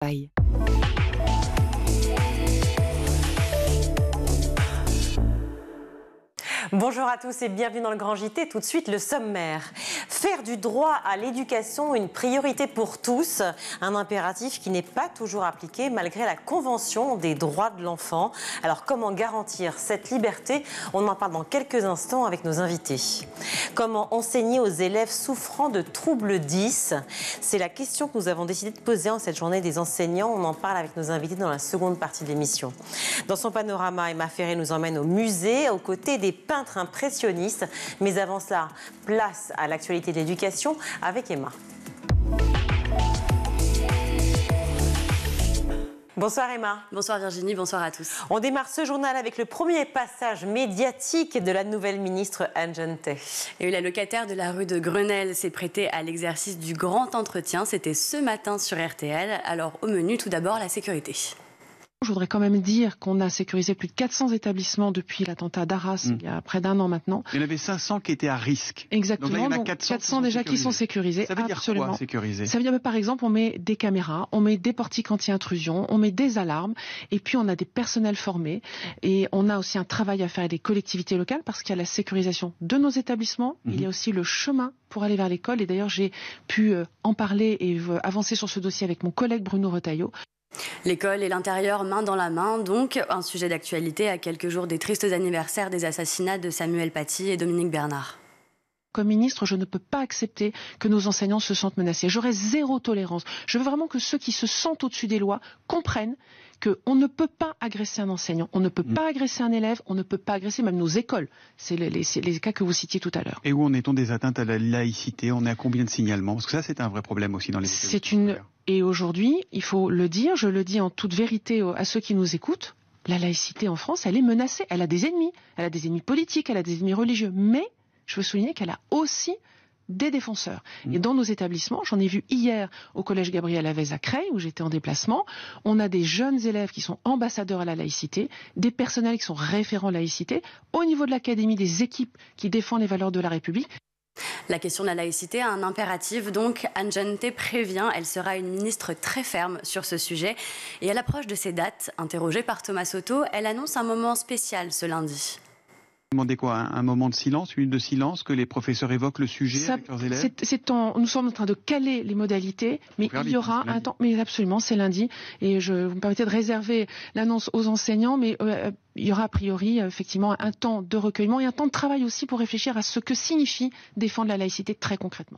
Bye. Bonjour à tous et bienvenue dans le Grand JT. Tout de suite, le sommaire. Faire du droit à l'éducation une priorité pour tous, un impératif qui n'est pas toujours appliqué malgré la Convention des droits de l'enfant. Alors comment garantir cette liberté? On en parle dans quelques instants avec nos invités. Comment enseigner aux élèves souffrant de troubles 10? C'est la question que nous avons décidé de poser en cette journée des enseignants. On en parle avec nos invités dans la seconde partie de l'émission. Dans son panorama, Emma Ferré nous emmène au musée aux côtés des peintres impressionnistes. Mais avant cela, place à l'actualité de l'éducation avec Emma. Bonsoir Emma. Bonsoir Virginie, bonsoir à tous. On démarre ce journal avec le premier passage médiatique de la nouvelle ministre Anne Genetet. Et la locataire de la rue de Grenelle s'est prêtée à l'exercice du grand entretien. C'était ce matin sur RTL. Alors au menu, tout d'abord, la sécurité. Je voudrais quand même dire qu'on a sécurisé plus de 400 établissements depuis l'attentat d'Arras, il y a près d'un an maintenant. Il y en avait 500 qui étaient à risque. Exactement, donc, là, il y en a 400 déjà qui sont sécurisés. Ça veut dire quoi, sécurisé? Ça veut dire, par exemple, on met des caméras, on met des portiques anti-intrusion, on met des alarmes, et puis on a des personnels formés. Et on a aussi un travail à faire avec des collectivités locales, parce qu'il y a la sécurisation de nos établissements, il y a aussi le chemin pour aller vers l'école. Et d'ailleurs, j'ai pu en parler et avancer sur ce dossier avec mon collègue Bruno Retailleau. L'école et l'intérieur main dans la main, donc un sujet d'actualité à quelques jours des tristes anniversaires des assassinats de Samuel Paty et Dominique Bernard. Comme ministre, je ne peux pas accepter que nos enseignants se sentent menacés. J'aurai zéro tolérance. Je veux vraiment que ceux qui se sentent au-dessus des lois comprennent qu'on ne peut pas agresser un enseignant, on ne peut pas agresser un élève, on ne peut pas agresser même nos écoles. C'est les cas que vous citiez tout à l'heure. Et où en est-on des atteintes à la laïcité? On est à combien de signalements? Parce que ça, c'est un vrai problème aussi dans les écoles. Et aujourd'hui, il faut le dire, je le dis en toute vérité à ceux qui nous écoutent, la laïcité en France, elle est menacée. Elle a des ennemis. Elle a des ennemis politiques, elle a des ennemis religieux. Mais je veux souligner qu'elle a aussi des défenseurs. Et dans nos établissements, j'en ai vu hier au collège Gabriel Avez à Creil, où j'étais en déplacement, on a des jeunes élèves qui sont ambassadeurs à la laïcité, des personnels qui sont référents laïcité, au niveau de l'académie, des équipes qui défendent les valeurs de la République. La question de la laïcité a un impératif, donc Anne Genetet prévient, elle sera une ministre très ferme sur ce sujet. Et à l'approche de ces dates, interrogée par Thomas Soto, elle annonce un moment spécial ce lundi. Vous demandez quoi? Un moment de silence, une minute de silence, que les professeurs évoquent le sujet avec leurs élèves? Nous sommes en train de caler les modalités, mais il y aura un temps. Mais absolument, c'est lundi. Et vous me permettez de réserver l'annonce aux enseignants, mais il y aura a priori effectivement un temps de recueillement et un temps de travail aussi pour réfléchir à ce que signifie défendre la laïcité très concrètement.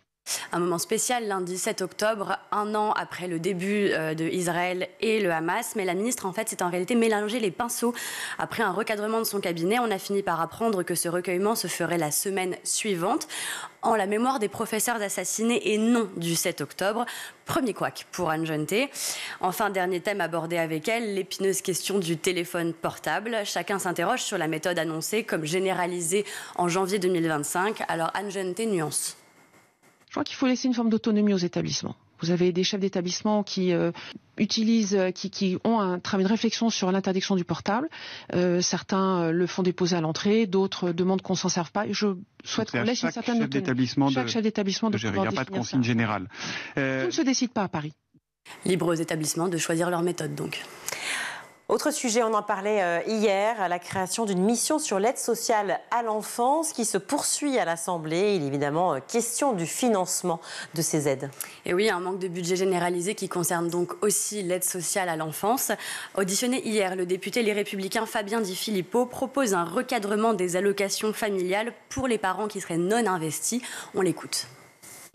Un moment spécial lundi 7 octobre, un an après le début de Israël et le Hamas. Mais la ministre, en fait, s'est en réalité mélangé les pinceaux. Après un recadrement de son cabinet, on a fini par apprendre que ce recueillement se ferait la semaine suivante, en la mémoire des professeurs assassinés et non du 7 octobre. Premier couac pour Anne Genetet. Enfin, dernier thème abordé avec elle, l'épineuse question du téléphone portable. Chacun s'interroge sur la méthode annoncée comme généralisée en janvier 2025. Alors Anne Genetet nuance. Je crois qu'il faut laisser une forme d'autonomie aux établissements. Vous avez des chefs d'établissement qui qui ont un travail de réflexion sur l'interdiction du portable. Certains le font déposer à l'entrée, d'autres demandent qu'on s'en serve pas. Et je souhaite qu'on laisse une certaine autonomie. Chaque chef d'établissement de pouvoir définir ça. Il n'y a pas de consigne générale. Tout ne se décide pas à Paris. Libre aux établissements de choisir leur méthode, donc. Autre sujet, on en parlait hier, la création d'une mission sur l'aide sociale à l'enfance qui se poursuit à l'Assemblée. Il est évidemment question du financement de ces aides. Et oui, un manque de budget généralisé qui concerne donc aussi l'aide sociale à l'enfance. Auditionné hier, le député Les Républicains Fabien Di Filippo propose un recadrement des allocations familiales pour les parents qui seraient non investis. On l'écoute.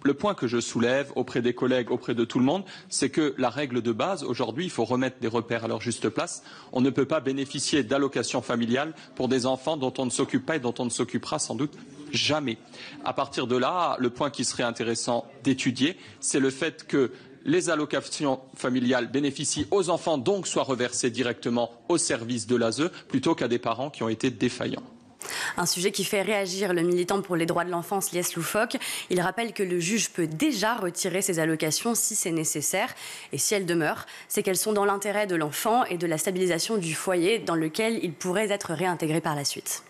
Le point que je soulève auprès des collègues, auprès de tout le monde, c'est que la règle de base, aujourd'hui, il faut remettre des repères à leur juste place. On ne peut pas bénéficier d'allocations familiales pour des enfants dont on ne s'occupe pas et dont on ne s'occupera sans doute jamais. À partir de là, le point qui serait intéressant d'étudier, c'est le fait que les allocations familiales bénéficient aux enfants, donc soient reversées directement au service de l'ASE, plutôt qu'à des parents qui ont été défaillants. Un sujet qui fait réagir le militant pour les droits de l'enfance, Lies Loufoque. Il rappelle que le juge peut déjà retirer ces allocations si c'est nécessaire. Et si elles demeurent, c'est qu'elles sont dans l'intérêt de l'enfant et de la stabilisation du foyer dans lequel il pourrait être réintégré par la suite.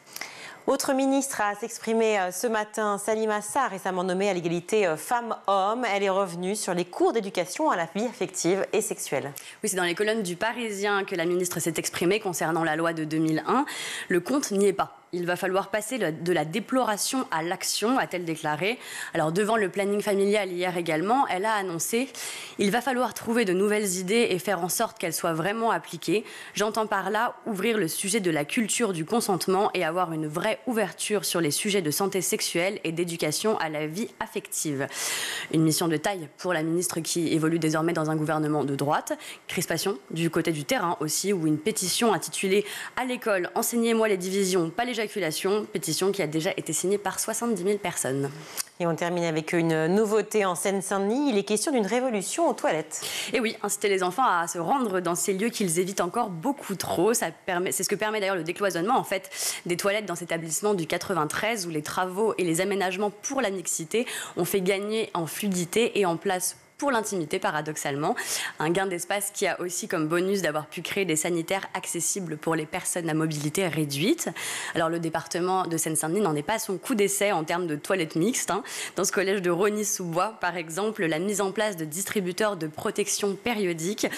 Autre ministre à s'exprimer ce matin, Salima Sarr, récemment nommée à l'égalité femmes-hommes. Elle est revenue sur les cours d'éducation à la vie affective et sexuelle. Oui, c'est dans les colonnes du Parisien que la ministre s'est exprimée concernant la loi de 2001. Le compte n'y est pas. Il va falloir passer de la déploration à l'action, a-t-elle déclaré. Alors, devant le planning familial hier également, elle a annoncé « Il va falloir trouver de nouvelles idées et faire en sorte qu'elles soient vraiment appliquées. J'entends par là ouvrir le sujet de la culture du consentement et avoir une vraie ouverture sur les sujets de santé sexuelle et d'éducation à la vie affective. » Une mission de taille pour la ministre qui évolue désormais dans un gouvernement de droite. Crispation du côté du terrain aussi, où une pétition intitulée « À l'école, enseignez-moi les divisions, pas l'éjaculation », pétition qui a déjà été signée par 70 000 personnes. Et on termine avec une nouveauté en Seine-Saint-Denis. Il est question d'une révolution aux toilettes. Et oui, inciter les enfants à se rendre dans ces lieux qu'ils évitent encore beaucoup trop. C'est ce que permet d'ailleurs le décloisonnement en fait, des toilettes dans cet établissement du 93 où les travaux et les aménagements pour la mixité ont fait gagner en fluidité et en place pour l'intimité, paradoxalement. Un gain d'espace qui a aussi comme bonus d'avoir pu créer des sanitaires accessibles pour les personnes à mobilité réduite. Alors, le département de Seine-Saint-Denis n'en est pas à son coup d'essai en termes de toilettes mixtes. Dans ce collège de Rosny-sous-Bois, par exemple, la mise en place de distributeurs de protection périodique,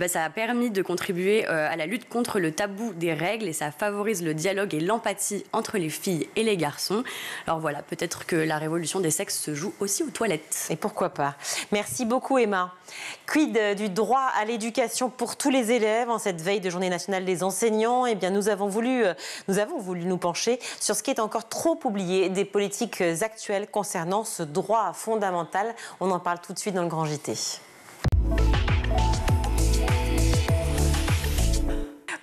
ça a permis de contribuer à la lutte contre le tabou des règles et ça favorise le dialogue et l'empathie entre les filles et les garçons. Alors voilà, peut-être que la révolution des sexes se joue aussi aux toilettes. Et pourquoi pas. Merci beaucoup Emma. Quid du droit à l'éducation pour tous les élèves en cette veille de Journée nationale des enseignants? Eh bien, nous avons voulu nous pencher sur ce qui est encore trop oublié des politiques actuelles concernant ce droit fondamental. On en parle tout de suite dans le Grand JT.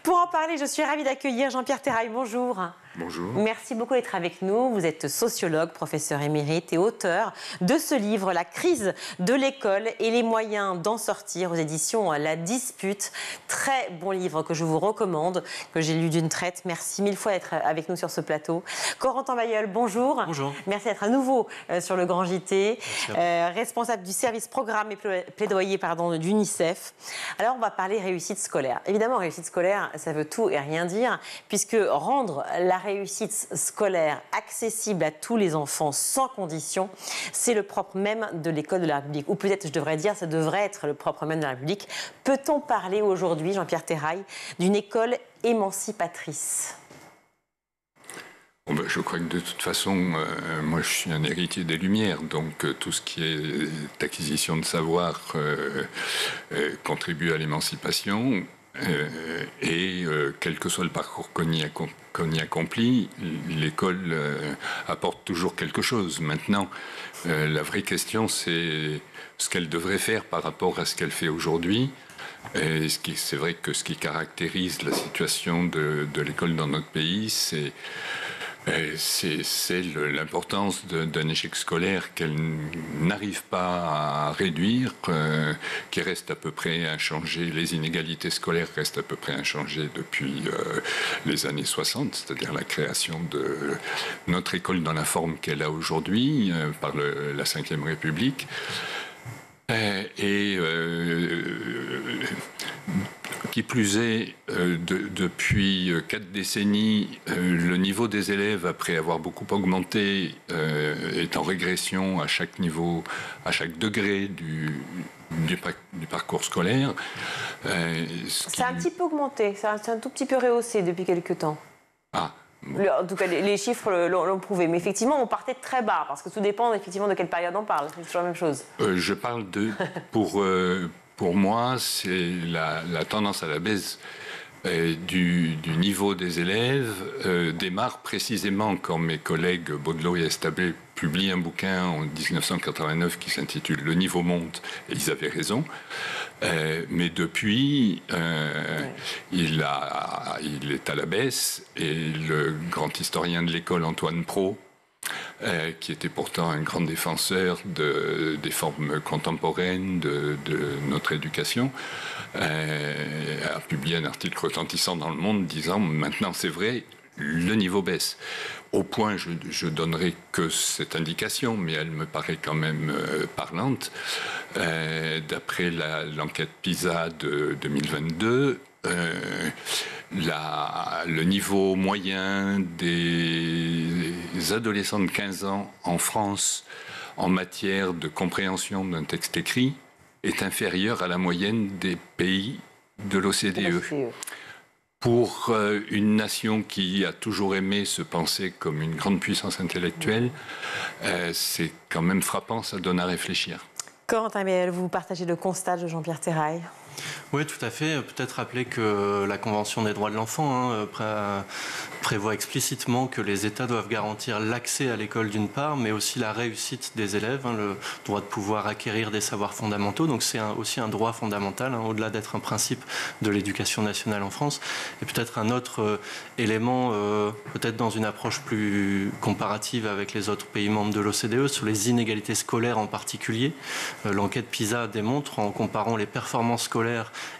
Pour en parler, je suis ravie d'accueillir Jean-Pierre Terrail. Bonjour. Bonjour. Merci beaucoup d'être avec nous. Vous êtes sociologue, professeur émérite et auteur de ce livre, La crise de l'école et les moyens d'en sortir, aux éditions La Dispute. Très bon livre que je vous recommande, que j'ai lu d'une traite. Merci mille fois d'être avec nous sur ce plateau. Corentin Bailleul, bonjour. Bonjour. Merci d'être à nouveau sur le Grand JT, responsable du service programme et plaidoyer d'UNICEF. Alors, on va parler réussite scolaire. Évidemment, réussite scolaire, ça veut tout et rien dire, puisque rendre la réussite scolaire accessible à tous les enfants sans condition, c'est le propre même de l'école de la République. Ou peut-être, je devrais dire, ça devrait être le propre même de la République. Peut-on parler aujourd'hui, Jean-Pierre Terrail, d'une école émancipatrice ? Je crois que de toute façon, moi je suis un héritier des Lumières, donc tout ce qui est acquisition de savoir contribue à l'émancipation. Et quel que soit le parcours qu'on y accomplit, l'école apporte toujours quelque chose. Maintenant, la vraie question, c'est ce qu'elle devrait faire par rapport à ce qu'elle fait aujourd'hui. C'est vrai que ce qui caractérise la situation de l'école dans notre pays, c'est l'importance d'un échec scolaire qu'elle n'arrive pas à réduire, qui reste à peu près inchangé. Les inégalités scolaires restent à peu près inchangées depuis les années 60, c'est-à-dire la création de notre école dans la forme qu'elle a aujourd'hui par la Ve République. Qui plus est, depuis 4 décennies, le niveau des élèves, après avoir beaucoup augmenté, est en régression à chaque niveau, à chaque degré du parcours scolaire. Ça a un petit peu augmenté, c'est un tout petit peu rehaussé depuis quelques temps. Ah. En tout cas, les chiffres l'ont prouvé. Mais effectivement, on partait de très bas, parce que tout dépend effectivement de quelle période on parle. C'est toujours la même chose. Je parle pour moi, c'est la tendance à la baisse du niveau des élèves démarre précisément quand mes collègues Baudelot et Estabé publient un bouquin en 1989 qui s'intitule « Le niveau monte », et ils avaient raison. Mais depuis, il est à la baisse, et le grand historien de l'école Antoine Pro, qui était pourtant un grand défenseur des formes contemporaines de notre éducation, a publié un article retentissant dans Le Monde disant « Maintenant, c'est vrai, le niveau baisse ». Au point, je donnerai que cette indication, mais elle me paraît quand même parlante. D'après l'enquête PISA de 2022, le niveau moyen des adolescents de 15 ans en France en matière de compréhension d'un texte écrit est inférieur à la moyenne des pays de l'OCDE. Pour une nation qui a toujours aimé se penser comme une grande puissance intellectuelle, c'est quand même frappant, ça donne à réfléchir. Corentin Mayol, vous partagez le constat de Jean-Pierre Terrail? Oui, tout à fait. Peut-être rappeler que la Convention des droits de l'enfant prévoit explicitement que les États doivent garantir l'accès à l'école d'une part, mais aussi la réussite des élèves, le droit de pouvoir acquérir des savoirs fondamentaux. Donc c'est aussi un droit fondamental, au-delà d'être un principe de l'éducation nationale en France. Et peut-être un autre élément, peut-être dans une approche plus comparative avec les autres pays membres de l'OCDE, sur les inégalités scolaires en particulier. L'enquête PISA démontre, en comparant les performances scolaires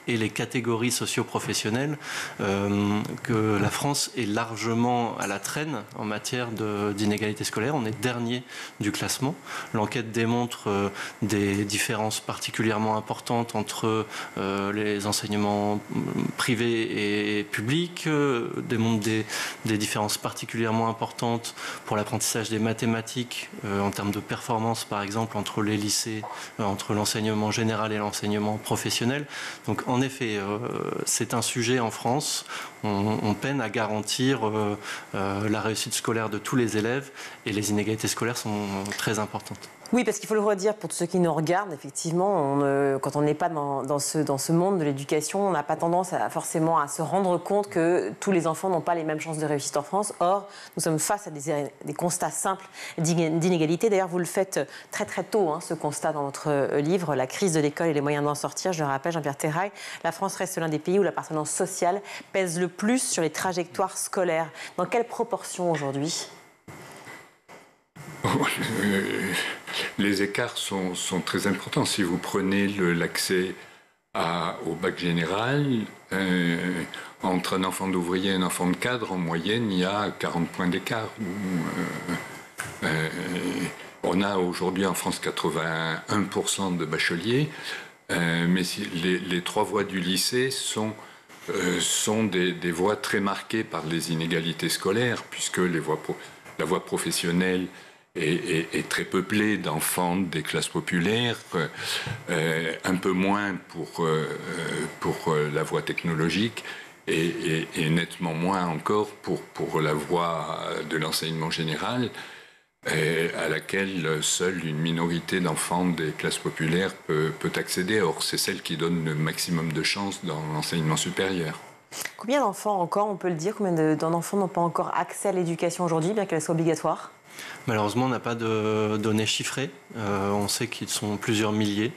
et les catégories socio-professionnelles, que la France est largement à la traîne en matière d'inégalité scolaire. On est dernier du classement. L'enquête démontre des différences particulièrement importantes entre les enseignements privés et publics, démontre des différences particulièrement importantes pour l'apprentissage des mathématiques en termes de performance, par exemple, entre les lycées, entre l'enseignement général et l'enseignement professionnel. Donc en effet, c'est un sujet en France. On peine à garantir la réussite scolaire de tous les élèves et les inégalités scolaires sont très importantes. Oui, parce qu'il faut le redire pour tous ceux qui nous regardent, effectivement, quand on n'est pas dans ce monde de l'éducation, on n'a pas tendance forcément à se rendre compte que tous les enfants n'ont pas les mêmes chances de réussite en France. Or, nous sommes face à des constats simples d'inégalité. D'ailleurs, vous le faites très très tôt, ce constat dans votre livre, La crise de l'école et les moyens d'en sortir. Je le rappelle, Jean-Pierre Terrail, la France reste l'un des pays où l'appartenance sociale pèse le plus sur les trajectoires scolaires. Dans quelle proportion aujourd'hui ? Les écarts sont très importants. Si vous prenez l'accès au bac général, entre un enfant d'ouvrier et un enfant de cadre, en moyenne, il y a 40 points d'écart. On a aujourd'hui en France 81% de bacheliers, mais les 3 voies du lycée sont des voies très marquées par les inégalités scolaires, puisque la voie professionnelle est très peuplée d'enfants des classes populaires, un peu moins pour la voie technologique et nettement moins encore pour la voie de l'enseignement général, à laquelle seule une minorité d'enfants des classes populaires peut accéder. Or, c'est celle qui donne le maximum de chances dans l'enseignement supérieur. Combien d'enfants encore, on peut le dire, combien d'enfants n'ont pas encore accès à l'éducation aujourd'hui, bien qu'elle soit obligatoire ? Malheureusement, on n'a pas de données chiffrées. On sait qu'ils sont plusieurs milliers.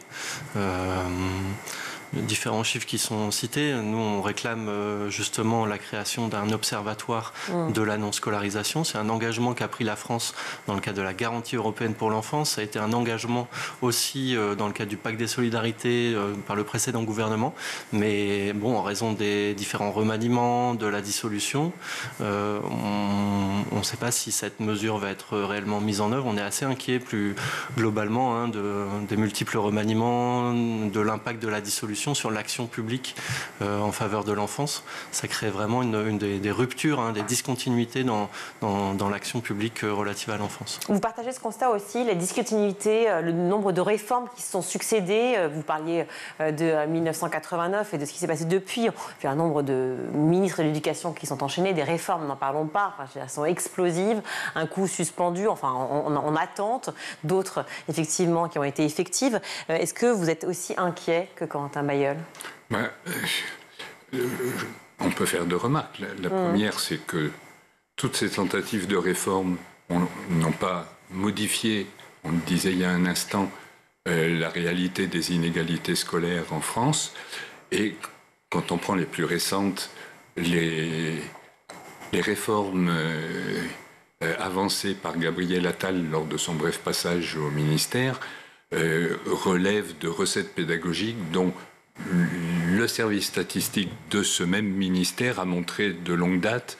Différents chiffres qui sont cités. Nous, on réclame justement la création d'un observatoire de la non-scolarisation. C'est un engagement qu'a pris la France dans le cadre de la garantie européenne pour l'enfance. Ça a été un engagement aussi dans le cadre du pacte des solidarités par le précédent gouvernement. Mais bon, en raison des différents remaniements, de la dissolution, on ne sait pas si cette mesure va être réellement mise en œuvre. On est assez inquiet plus globalement des multiples remaniements, de l'impact de la dissolution sur l'action publique en faveur de l'enfance. Ça crée vraiment des ruptures, des discontinuités dans l'action publique relative à l'enfance. Vous partagez ce constat aussi, les discontinuités, le nombre de réformes qui se sont succédées. Vous parliez de 1989 et de ce qui s'est passé depuis. Il y a un nombre de ministres de l'éducation qui sont enchaînés, des réformes, n'en parlons pas, elles sont explosives, un coup suspendu, en attente, d'autres effectivement qui ont été effectives. Est-ce que vous êtes aussi inquiet que Corentin Mayol ? On peut faire 2 remarques. La première, c'est que toutes ces tentatives de réforme n'ont pas modifié, on le disait il y a un instant, la réalité des inégalités scolaires en France. Et quand on prend les plus récentes, les réformes avancées par Gabriel Attal lors de son bref passage au ministère relèvent de recettes pédagogiques dont le service statistique de ce même ministère a montré de longue date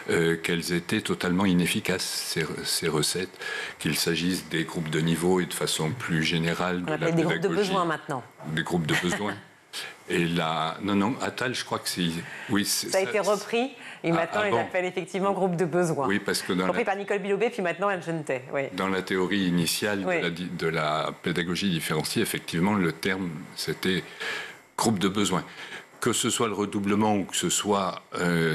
qu'elles étaient totalement inefficaces, ces recettes, qu'il s'agisse des groupes de niveau et de façon plus générale de la pédagogie. Des groupes de besoins maintenant. Des groupes de besoins. Et là, non, Attal, je crois que c'est... Oui, ça a été repris, et maintenant ils appellent effectivement groupe de besoin. Oui, parce que repris par Nicole Bilobé, puis maintenant Anne Genetet. Oui. Dans la théorie initiale de la pédagogie différenciée, effectivement, le terme, c'était groupe de besoin. Que ce soit le redoublement ou que ce soit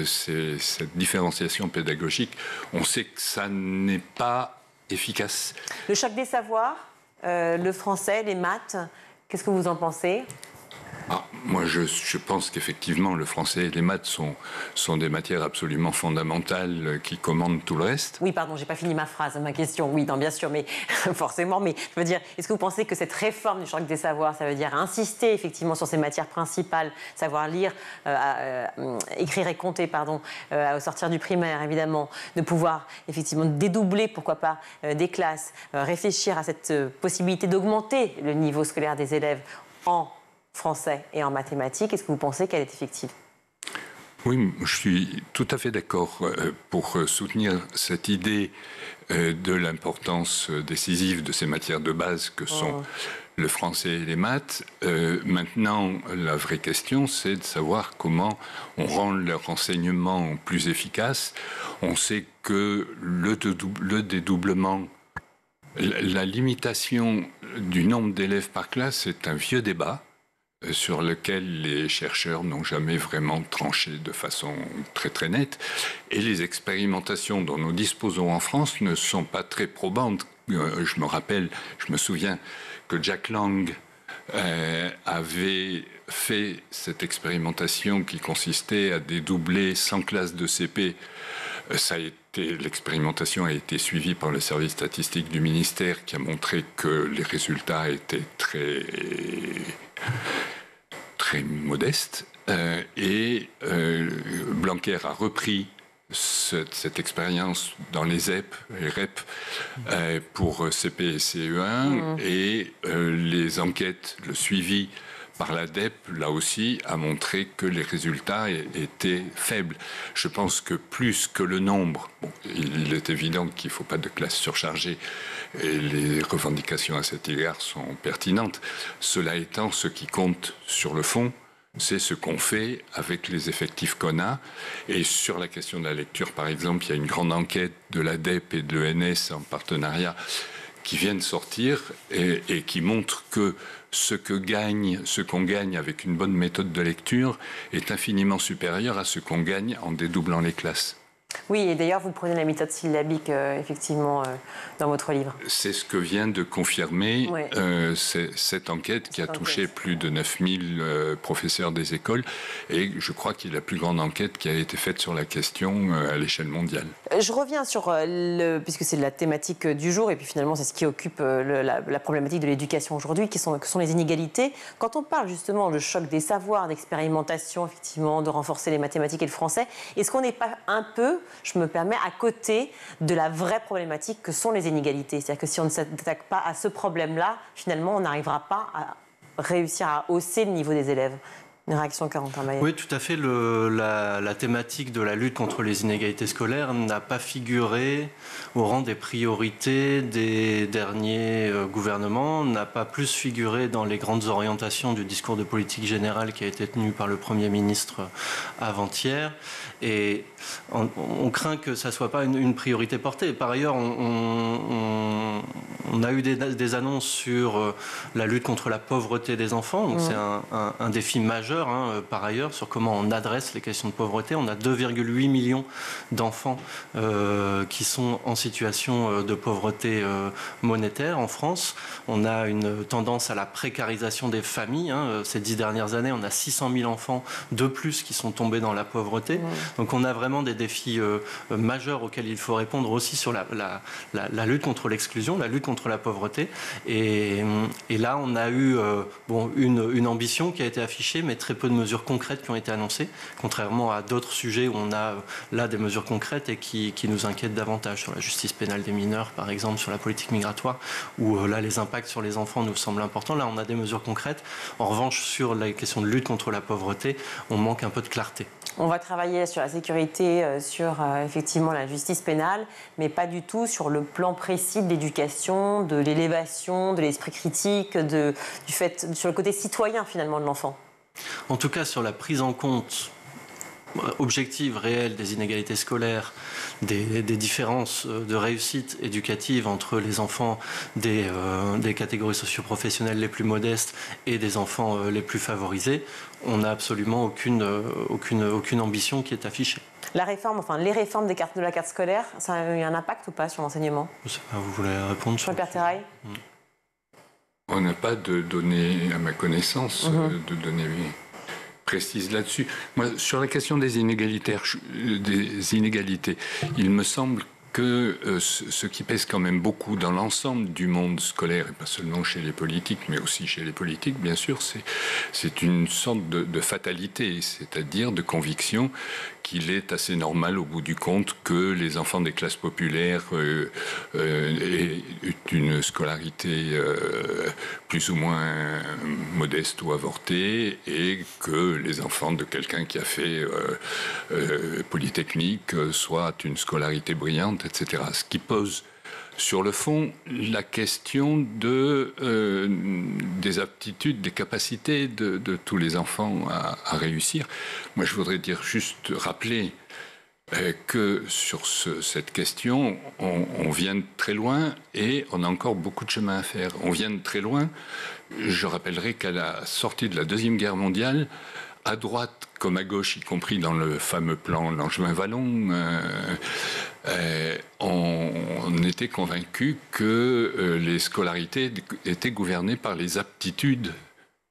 cette différenciation pédagogique, on sait que ça n'est pas efficace. Le choc des savoirs, le français, les maths, qu'est-ce que vous en pensez ? Moi, je pense qu'effectivement, le français et les maths sont des matières absolument fondamentales qui commandent tout le reste. Oui, pardon, j'ai pas fini ma phrase, ma question. Oui, non, bien sûr, mais forcément. Mais je veux dire, est-ce que vous pensez que cette réforme du choc des savoirs, ça veut dire insister effectivement sur ces matières principales, savoir lire, écrire et compter, pardon, au sortir du primaire, évidemment, de pouvoir effectivement dédoubler, pourquoi pas, des classes, réfléchir à cette possibilité d'augmenter le niveau scolaire des élèves en français et en mathématiques, est-ce que vous pensez qu'elle est effective ? Oui, je suis tout à fait d'accord pour soutenir cette idée de l'importance décisive de ces matières de base que sont le français et les maths. Maintenant, la vraie question, c'est de savoir comment on rend leur enseignement plus efficace. On sait que le dédoublement, la limitation du nombre d'élèves par classe, c'est un vieux débat sur lequel les chercheurs n'ont jamais vraiment tranché de façon très très nette. Et les expérimentations dont nous disposons en France ne sont pas très probantes. Je me souviens que Jack Lang avait fait cette expérimentation qui consistait à dédoubler 100 classes de CP. L'expérimentation a été suivie par le service statistique du ministère qui a montré que les résultats étaient très modestes. Blanquer a repris cette expérience dans les ZEP et REP pour CP et CE1 et les enquêtes, le suivi par l'ADEP, là aussi, a montré que les résultats étaient faibles. Je pense que plus que le nombre, il est évident qu'il ne faut pas de classes surchargées et les revendications à cet égard sont pertinentes. Cela étant, ce qui compte sur le fond, c'est ce qu'on fait avec les effectifs qu'on a. Et sur la question de la lecture, par exemple, il y a une grande enquête de l'ADEP et de l'ENS en partenariat qui viennent sortir et qui montrent que ce qu'on gagne avec une bonne méthode de lecture est infiniment supérieur à ce qu'on gagne en dédoublant les classes. Oui, et d'ailleurs, vous prenez la méthode syllabique, effectivement, dans votre livre. C'est ce que vient de confirmer cette enquête qui a touché plus de 9000 professeurs des écoles. Et je crois qu'il y a la plus grande enquête qui a été faite sur la question à l'échelle mondiale. Je reviens sur, puisque c'est la thématique du jour, et puis finalement, c'est ce qui occupe la problématique de l'éducation aujourd'hui, que sont les inégalités. Quand on parle justement de choc des savoirs, d'expérimentation, effectivement, de renforcer les mathématiques et le français, est-ce qu'on n'est pas un peu, je me permets, à côté de la vraie problématique que sont les inégalités? C'est-à-dire que si on ne s'attaque pas à ce problème-là, finalement, on n'arrivera pas à réussir à hausser le niveau des élèves. Une réaction, Corentin Maillet. Oui, tout à fait. La thématique de la lutte contre les inégalités scolaires n'a pas figuré au rang des priorités des derniers gouvernements, n'a pas plus figuré dans les grandes orientations du discours de politique générale qui a été tenu par le Premier ministre avant-hier. Et on craint que ça ne soit pas une priorité portée. Par ailleurs, on a eu des annonces sur la lutte contre la pauvreté des enfants. Donc c'est un défi majeur. Par ailleurs, sur comment on adresse les questions de pauvreté. On a 2,8 millions d'enfants qui sont en situation de pauvreté monétaire en France. On a une tendance à la précarisation des familles. Ces 10 dernières années, on a 600 000 enfants de plus qui sont tombés dans la pauvreté. Donc on a vraiment des défis majeurs auxquels il faut répondre aussi sur la lutte contre l'exclusion, la lutte contre la pauvreté. Et là, on a eu une ambition qui a été affichée, mais très peu de mesures concrètes qui ont été annoncées, contrairement à d'autres sujets où on a là des mesures concrètes et qui nous inquiètent davantage, sur la justice pénale des mineurs, par exemple, sur la politique migratoire, où là, les impacts sur les enfants nous semblent importants. Là, on a des mesures concrètes. En revanche, sur la question de lutte contre la pauvreté, on manque un peu de clarté. On va travailler sur la sécurité, sur effectivement la justice pénale, mais pas du tout sur le plan précis de l'éducation, de l'élévation, de l'esprit critique, sur le côté citoyen finalement de l'enfant. En tout cas, sur la prise en compte objective, réelle des inégalités scolaires, des différences de réussite éducative entre les enfants des catégories socioprofessionnelles les plus modestes et des enfants les plus favorisés, on n'a absolument aucune ambition qui est affichée. La réforme, enfin les réformes de la carte scolaire, ça a eu un impact ou pas sur l'enseignement? Je sais pas, vous voulez répondre sur Jean-Pierre Terrail? On n'a pas de données, à ma connaissance, de données précises là-dessus. Moi, sur la question des inégalités, il me semble que ce qui pèse quand même beaucoup dans l'ensemble du monde scolaire, et pas seulement chez les politiques, mais aussi chez les politiques, bien sûr, c'est une sorte de fatalité, c'est-à-dire de conviction qu'il est assez normal, au bout du compte, que les enfants des classes populaires aient une scolarité plus ou moins modeste ou avortée, et que les enfants de quelqu'un qui a fait Polytechnique soient une scolarité brillante, etc. Ce qui pose sur le fond la question des aptitudes, des capacités de tous les enfants à réussir. Moi, je voudrais juste rappeler que sur cette question, on vient de très loin et on a encore beaucoup de chemin à faire. On vient de très loin. Je rappellerai qu'à la sortie de la Deuxième Guerre mondiale, à droite comme à gauche, y compris dans le fameux plan Langevin-Wallon, on était convaincus que les scolarités étaient gouvernées par les aptitudes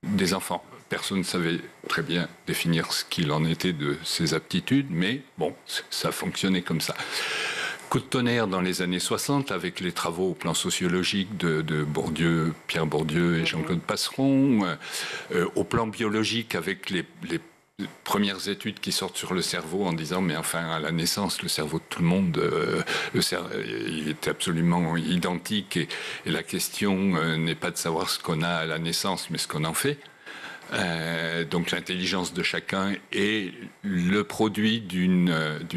des enfants. Personne ne savait très bien définir ce qu'il en était de ces aptitudes, mais bon, ça fonctionnait comme ça. Coup de tonnerre dans les années 60 avec les travaux au plan sociologique de Bourdieu, Pierre Bourdieu et Jean-Claude Passeron, au plan biologique avec les premières études qui sortent sur le cerveau en disant mais enfin à la naissance le cerveau de tout le monde il était absolument identique et la question n'est pas de savoir ce qu'on a à la naissance mais ce qu'on en fait. Donc l'intelligence de chacun est le produit d'une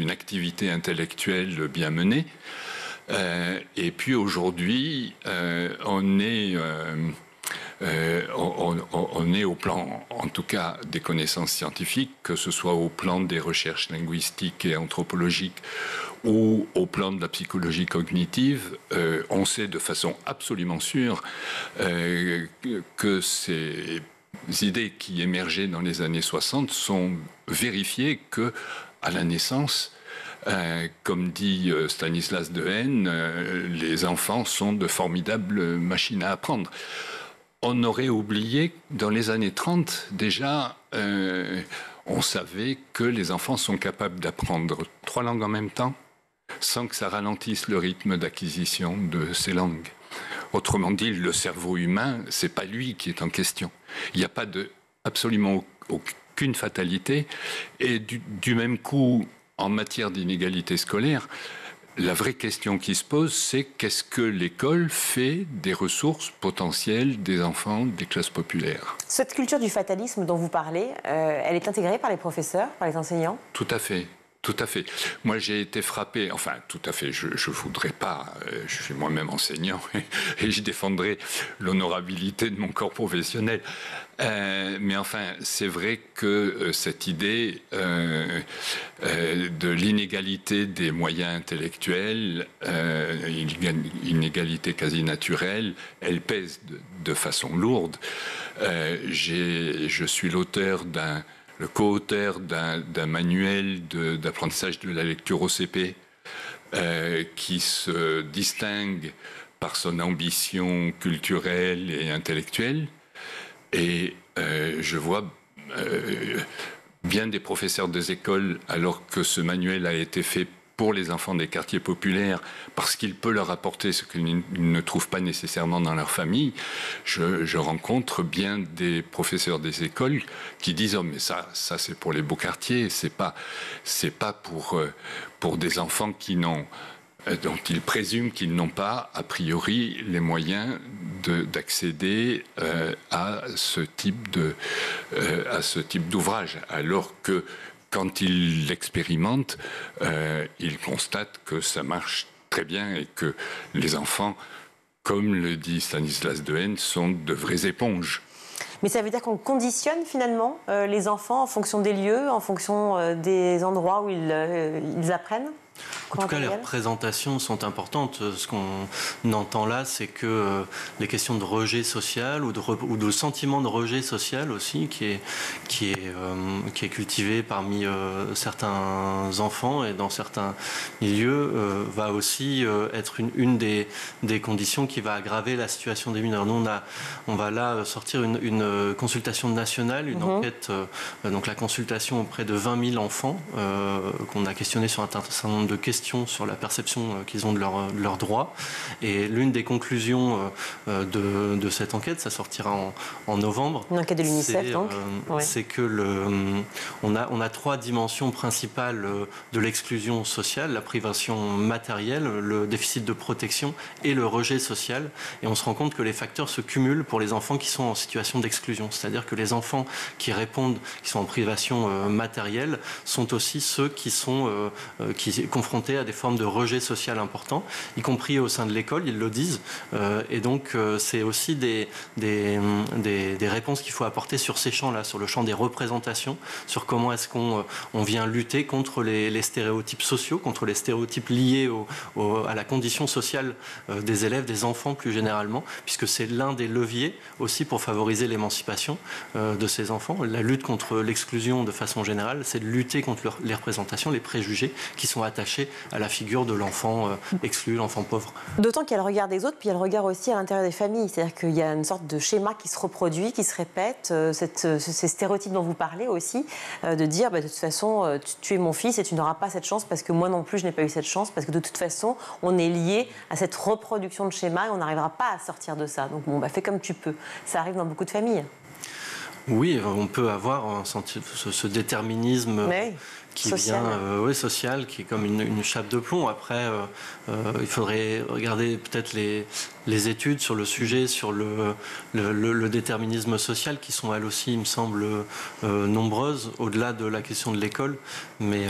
activité intellectuelle bien menée. Et puis aujourd'hui, on est au plan, en tout cas, des connaissances scientifiques, que ce soit au plan des recherches linguistiques et anthropologiques ou au plan de la psychologie cognitive, on sait de façon absolument sûre que ces idées qui émergeaient dans les années 60 sont vérifiées que, à la naissance, comme dit Stanislas Dehaene, les enfants sont de formidables machines à apprendre. On aurait oublié, dans les années 30, déjà, on savait que les enfants sont capables d'apprendre 3 langues en même temps, sans que ça ralentisse le rythme d'acquisition de ces langues. Autrement dit, le cerveau humain, c'est pas lui qui est en question. Il n'y a pas absolument aucune fatalité. Et du même coup, en matière d'inégalité scolaire, la vraie question qui se pose, c'est qu'est-ce que l'école fait des ressources potentielles des enfants des classes populaires? Cette culture du fatalisme dont vous parlez, elle est intégrée par les professeurs, par les enseignants? Tout à fait. Tout à fait. Moi, j'ai été frappé, enfin, tout à fait, je ne voudrais pas, je suis moi-même enseignant et je défendrai l'honorabilité de mon corps professionnel. Mais enfin, c'est vrai que cette idée de l'inégalité des moyens intellectuels, inégalité quasi naturelle, elle pèse de façon lourde. Je suis le co-auteur d'un manuel d'apprentissage de la lecture au CP qui se distingue par son ambition culturelle et intellectuelle. Et je vois bien des professeurs des écoles, alors que ce manuel a été fait pour les enfants des quartiers populaires, parce qu'il peut leur apporter ce qu'ils ne trouvent pas nécessairement dans leur famille, je rencontre bien des professeurs des écoles qui disent « Oh, mais ça c'est pour les beaux quartiers, c'est pas pour des enfants dont ils présument qu'ils n'ont pas, a priori, les moyens d'accéder à ce type d'ouvrage, alors que quand ils l'expérimentent, ils constatent que ça marche très bien et que les enfants, comme le dit Stanislas Dehaene, sont de vraies éponges. Mais ça veut dire qu'on conditionne finalement les enfants en fonction des lieux, en fonction des endroits où ils apprennent? En tout cas, les représentations sont importantes. Ce qu'on entend là, c'est que les questions de rejet social ou de sentiment de rejet social aussi, qui est cultivé parmi certains enfants et dans certains milieux, va aussi être une des conditions qui va aggraver la situation des mineurs. Nous, on va là sortir une consultation nationale, une enquête, donc la consultation auprès de 20 000 enfants qu'on a questionné sur un certain nombre de questions sur la perception qu'ils ont de leurs droits. Et l'une des conclusions de cette enquête, ça sortira en novembre. Une enquête de l'UNICEF, donc. C'est que on a 3 dimensions principales de l'exclusion sociale: la privation matérielle, le déficit de protection et le rejet social. Et on se rend compte que les facteurs se cumulent pour les enfants qui sont en situation d'exclusion. C'est-à-dire que les enfants qui répondent, qui sont en privation matérielle, sont aussi ceux qui sont confrontés à des formes de rejet social importants, y compris au sein de l'école, ils le disent. Et donc, c'est aussi des réponses qu'il faut apporter sur ces champs-là, sur le champ des représentations, sur comment est-ce qu'on vient lutter contre les stéréotypes sociaux, contre les stéréotypes liés à la condition sociale des élèves, des enfants plus généralement, puisque c'est l'un des leviers aussi pour favoriser l'émancipation de ces enfants. La lutte contre l'exclusion de façon générale, c'est de lutter contre les représentations, les préjugés qui sont attachés à la figure de l'enfant exclu, l'enfant pauvre. D'autant qu'il y a le regard des autres, puis il y a le regard aussi à l'intérieur des familles. C'est-à-dire qu'il y a une sorte de schéma qui se reproduit, qui se répète, ces stéréotypes dont vous parlez aussi, de dire de toute façon, tu es mon fils et tu n'auras pas cette chance parce que moi non plus je n'ai pas eu cette chance, parce que de toute façon on est lié à cette reproduction de schéma et on n'arrivera pas à sortir de ça. Donc fais comme tu peux. Ça arrive dans beaucoup de familles. Oui, on peut avoir ce déterminisme qui social. Vient social, qui est comme une chape de plomb. Après, il faudrait regarder peut-être les études sur le sujet, sur le déterminisme social, qui sont elles aussi, il me semble, nombreuses, au-delà de la question de l'école. Mais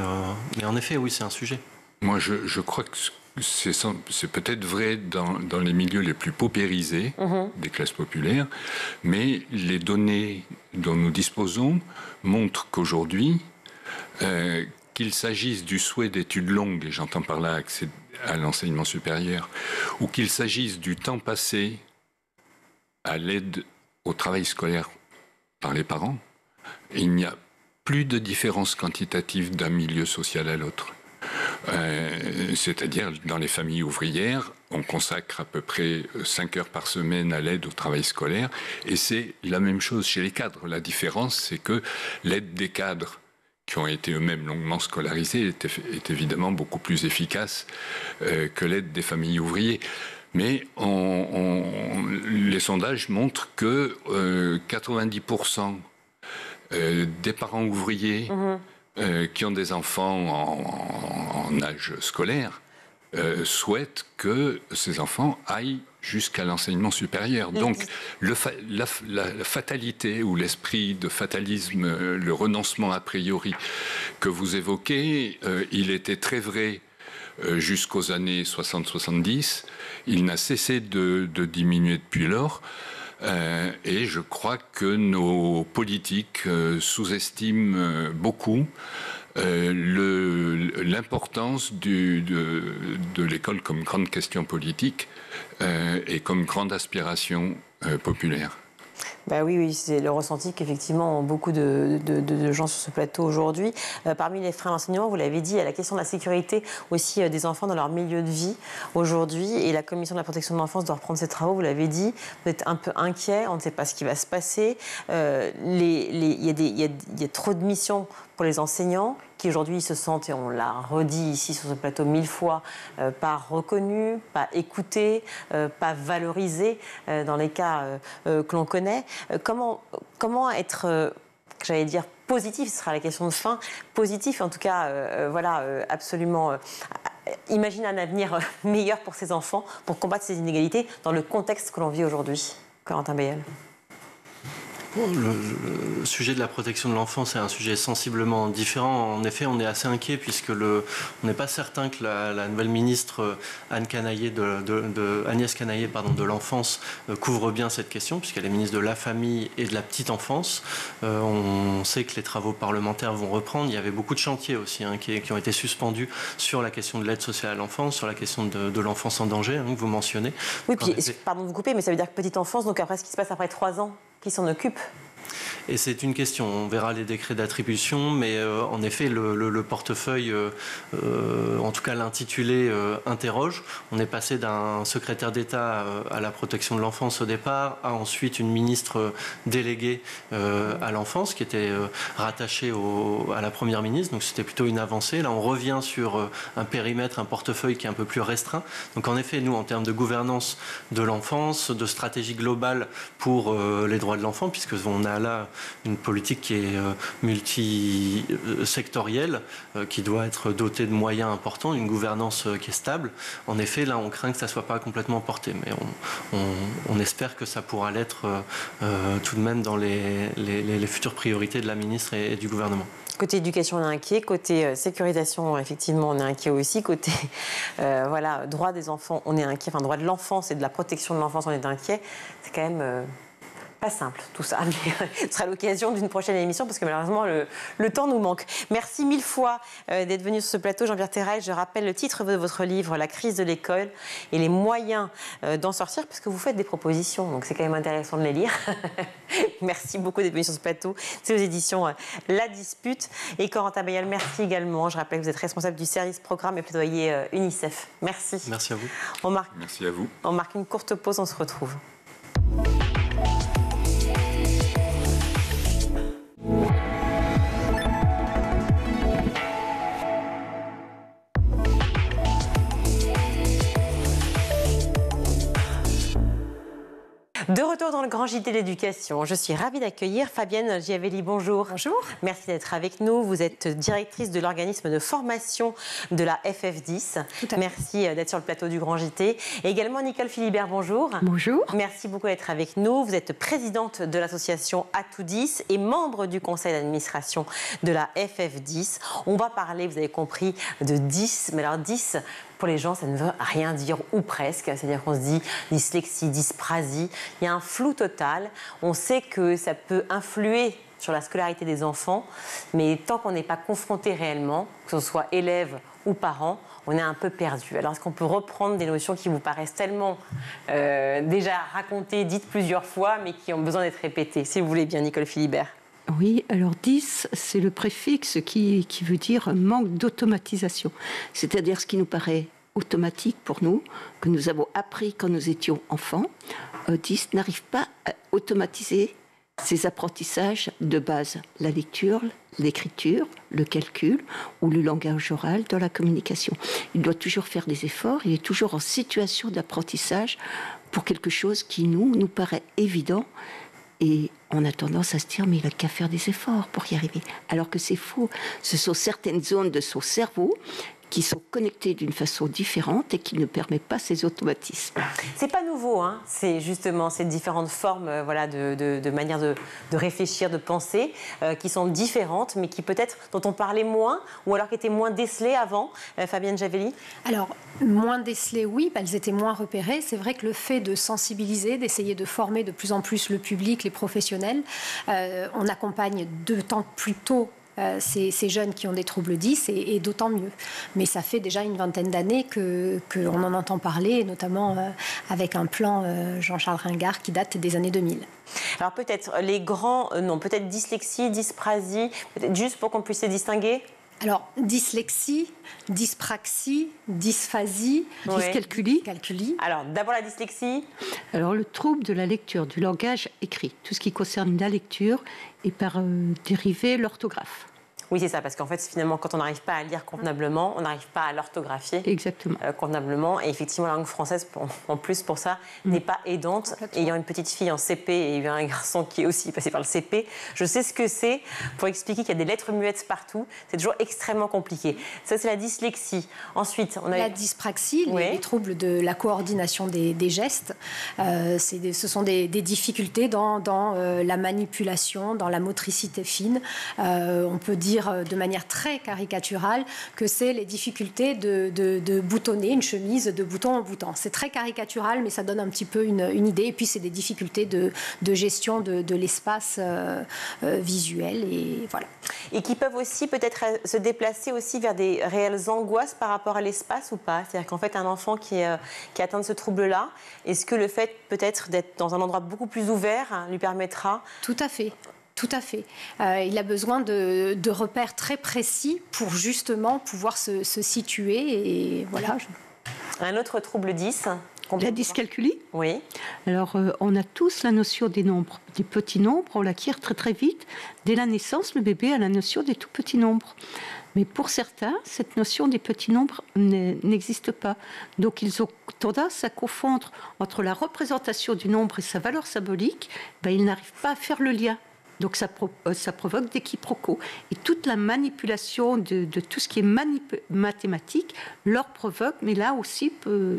en effet, oui, c'est un sujet. Moi, je crois que c'est peut-être vrai dans les milieux les plus paupérisés des classes populaires, mais les données dont nous disposons montrent qu'aujourd'hui, qu'il s'agisse du souhait d'études longues, et j'entends par là accès à l'enseignement supérieur, ou qu'il s'agisse du temps passé à l'aide au travail scolaire par les parents, il n'y a plus de différence quantitative d'un milieu social à l'autre. C'est-à-dire, dans les familles ouvrières, on consacre à peu près 5 heures par semaine à l'aide au travail scolaire, et c'est la même chose chez les cadres. La différence, c'est que l'aide des cadres qui ont été eux-mêmes longuement scolarisés est évidemment beaucoup plus efficace que l'aide des familles ouvrières. Mais les sondages montrent que 90% des parents ouvriers qui ont des enfants en âge scolaire souhaitent que ces enfants aillent jusqu'à l'enseignement supérieur. Donc la fatalité ou l'esprit de fatalisme, le renoncement a priori que vous évoquez, il était très vrai jusqu'aux années 60-70. Il n'a cessé de diminuer depuis lors. Et je crois que nos politiques sous-estiment beaucoup l'importance de l'école comme grande question politique et comme grande aspiration populaire. Oui, c'est le ressenti qu'effectivement ont beaucoup de gens sur ce plateau aujourd'hui. Parmi les freins à l'enseignement, vous l'avez dit, il y a la question de la sécurité aussi des enfants dans leur milieu de vie aujourd'hui. Et la Commission de la protection de l'enfance doit reprendre ses travaux, vous l'avez dit. Vous êtes un peu inquiet, on ne sait pas ce qui va se passer. Il y a trop de missions pour les enseignants qui aujourd'hui se sentent, et on l'a redit ici sur ce plateau 1000 fois, pas reconnus, pas écoutés, pas valorisés dans les cas que l'on connaît. Comment être, j'allais dire, positif, ce sera la question de fin, positif en tout cas, absolument, imagine un avenir meilleur pour ces enfants, pour combattre ces inégalités dans le contexte que l'on vit aujourd'hui. Corentin Beyel. Le sujet de la protection de l'enfance est un sujet sensiblement différent. En effet, on est assez inquiet puisque on n'est pas certain que la nouvelle ministre Agnès Canayer de l'enfance couvre bien cette question, puisqu'elle est ministre de la famille et de la petite enfance. On sait que les travaux parlementaires vont reprendre. Il y avait beaucoup de chantiers aussi qui ont été suspendus sur la question de l'aide sociale à l'enfance, sur la question de l'enfance en danger, que vous mentionnez. Oui, puis, pardon de vous couper, mais ça veut dire que petite enfance, donc après ce qui se passe après 3 ans, qui s'en occupe? Et c'est une question. On verra les décrets d'attribution, mais en effet, le portefeuille, en tout cas l'intitulé, interroge. On est passé d'un secrétaire d'État à la protection de l'enfance au départ, à ensuite une ministre déléguée à l'enfance, qui était rattachée à la première ministre. Donc c'était plutôt une avancée. Là, on revient sur un périmètre, un portefeuille qui est un peu plus restreint. Donc en effet, nous, en termes de gouvernance de l'enfance, de stratégie globale pour les droits de l'enfant, puisque on a là une politique qui est multisectorielle, qui doit être dotée de moyens importants, une gouvernance qui est stable. En effet, là, on craint que ça ne soit pas complètement porté, mais on espère que ça pourra l'être tout de même dans les futures priorités de la ministre et du gouvernement. Côté éducation, on est inquiet. Côté sécurisation, effectivement, on est inquiet aussi. Côté droit des enfants, on est inquiet. Enfin, droit de l'enfance et de la protection de l'enfance, on est inquiet. C'est quand même pas simple tout ça, mais ce sera l'occasion d'une prochaine émission parce que malheureusement le temps nous manque. Merci 1000 fois d'être venu sur ce plateau, Jean-Pierre Terrail. Je rappelle le titre de votre livre, La crise de l'école et les moyens d'en sortir, parce que vous faites des propositions, donc c'est quand même intéressant de les lire. Merci beaucoup d'être venu sur ce plateau. C'est aux éditions La Dispute. Et Corentin Bayal, merci également. Je rappelle que vous êtes responsable du service programme et plaidoyer UNICEF. Merci. Merci à vous. Merci à vous. On marque une courte pause, on se retrouve. De retour dans le grand JT de l'éducation, je suis ravie d'accueillir Fabienne Giavelli. Bonjour. Bonjour. Merci d'être avec nous. Vous êtes directrice de l'organisme de formation de la FF10. Merci d'être sur le plateau du grand JT. Et également Nicole Philibert, bonjour. Bonjour. Merci beaucoup d'être avec nous. Vous êtes présidente de l'association Atout 10 et membre du conseil d'administration de la FF10. On va parler, vous avez compris, de 10. Mais alors 10... pour les gens, ça ne veut rien dire, ou presque. C'est-à-dire qu'on se dit dyslexie, dysprasie. Il y a un flou total. On sait que ça peut influer sur la scolarité des enfants, mais tant qu'on n'est pas confronté réellement, que ce soit élève ou parent, on est un peu perdu. Alors, est-ce qu'on peut reprendre des notions qui vous paraissent tellement déjà racontées, dites plusieurs fois, mais qui ont besoin d'être répétées? Si vous voulez bien, Nicole Philibert. Oui, alors 10, c'est le préfixe qui veut dire manque d'automatisation. C'est-à-dire ce qui nous paraît automatique pour nous, que nous avons appris quand nous étions enfants. 10 n'arrive pas à automatiser ces apprentissages de base, la lecture, l'écriture, le calcul ou le langage oral dans la communication. Il doit toujours faire des efforts, il est toujours en situation d'apprentissage pour quelque chose qui nous paraît évident. Et on a tendance à se dire, mais il n'a qu'à faire des efforts pour y arriver. Alors que c'est faux. Ce sont certaines zones de son cerveau qui sont connectées d'une façon différente et qui ne permettent pas ces automatismes. C'est pas nouveau, hein. C'est justement ces différentes formes de manière de réfléchir, de penser, qui sont différentes, mais qui peut-être, dont on parlait moins, ou alors qui étaient moins décelées avant. Fabienne Giavelli. Alors, moins décelées, oui, elles étaient moins repérées. C'est vrai que le fait de sensibiliser, d'essayer de former de plus en plus le public, les professionnels, on accompagne d'autant plus tôt ces jeunes qui ont des troubles 10 et d'autant mieux. Mais ça fait déjà une vingtaine d'années qu'on en entend parler, notamment avec un plan Jean-Charles Ringard qui date des années 2000. Alors peut-être les grands noms, peut-être dyslexie, dysprasie, peut-être juste pour qu'on puisse les distinguer. Alors, dyslexie, dyspraxie, dysphasie, dyscalculie. Alors, d'abord la dyslexie. Alors, le trouble de la lecture, du langage écrit, tout ce qui concerne la lecture et par dérivé l'orthographe. Oui, c'est ça, parce qu'en fait, finalement, quand on n'arrive pas à lire convenablement, on n'arrive pas à l'orthographier convenablement. Et effectivement, la langue française, en plus pour ça, n'est pas aidante. Ayant une petite fille en CP et ayant un garçon qui est aussi passé par le CP, je sais ce que c'est pour expliquer qu'il y a des lettres muettes partout. C'est toujours extrêmement compliqué. Ça, c'est la dyslexie. Ensuite, on a la dyspraxie, les troubles de la coordination des gestes. Ce sont des difficultés dans la manipulation, dans la motricité fine. On peut dire de manière très caricaturale que c'est les difficultés de boutonner une chemise de bouton en bouton. C'est très caricatural, mais ça donne un petit peu une idée. Et puis, c'est des difficultés de gestion de l'espace visuel. Et voilà. Et qui peuvent aussi peut-être se déplacer aussi vers des réelles angoisses par rapport à l'espace ou pas? C'est-à-dire qu'en fait, un enfant qui est atteint de ce trouble-là, est-ce que le fait peut-être d'être dans un endroit beaucoup plus ouvert lui permettra? Tout à fait. Tout à fait. Il a besoin de repères très précis pour justement pouvoir se situer. Et voilà. Un autre trouble 10. La dyscalculie. Oui. Alors, on a tous la notion des nombres. Des petits nombres, on l'acquiert très très vite. Dès la naissance, le bébé a la notion des tout petits nombres. Mais pour certains, cette notion des petits nombres n'existe pas. Donc, ils ont tendance à confondre entre la représentation du nombre et sa valeur symbolique. Ils n'arrivent pas à faire le lien. Donc ça provoque des quiproquos. Et toute la manipulation de tout ce qui est mathématique leur provoque, mais là aussi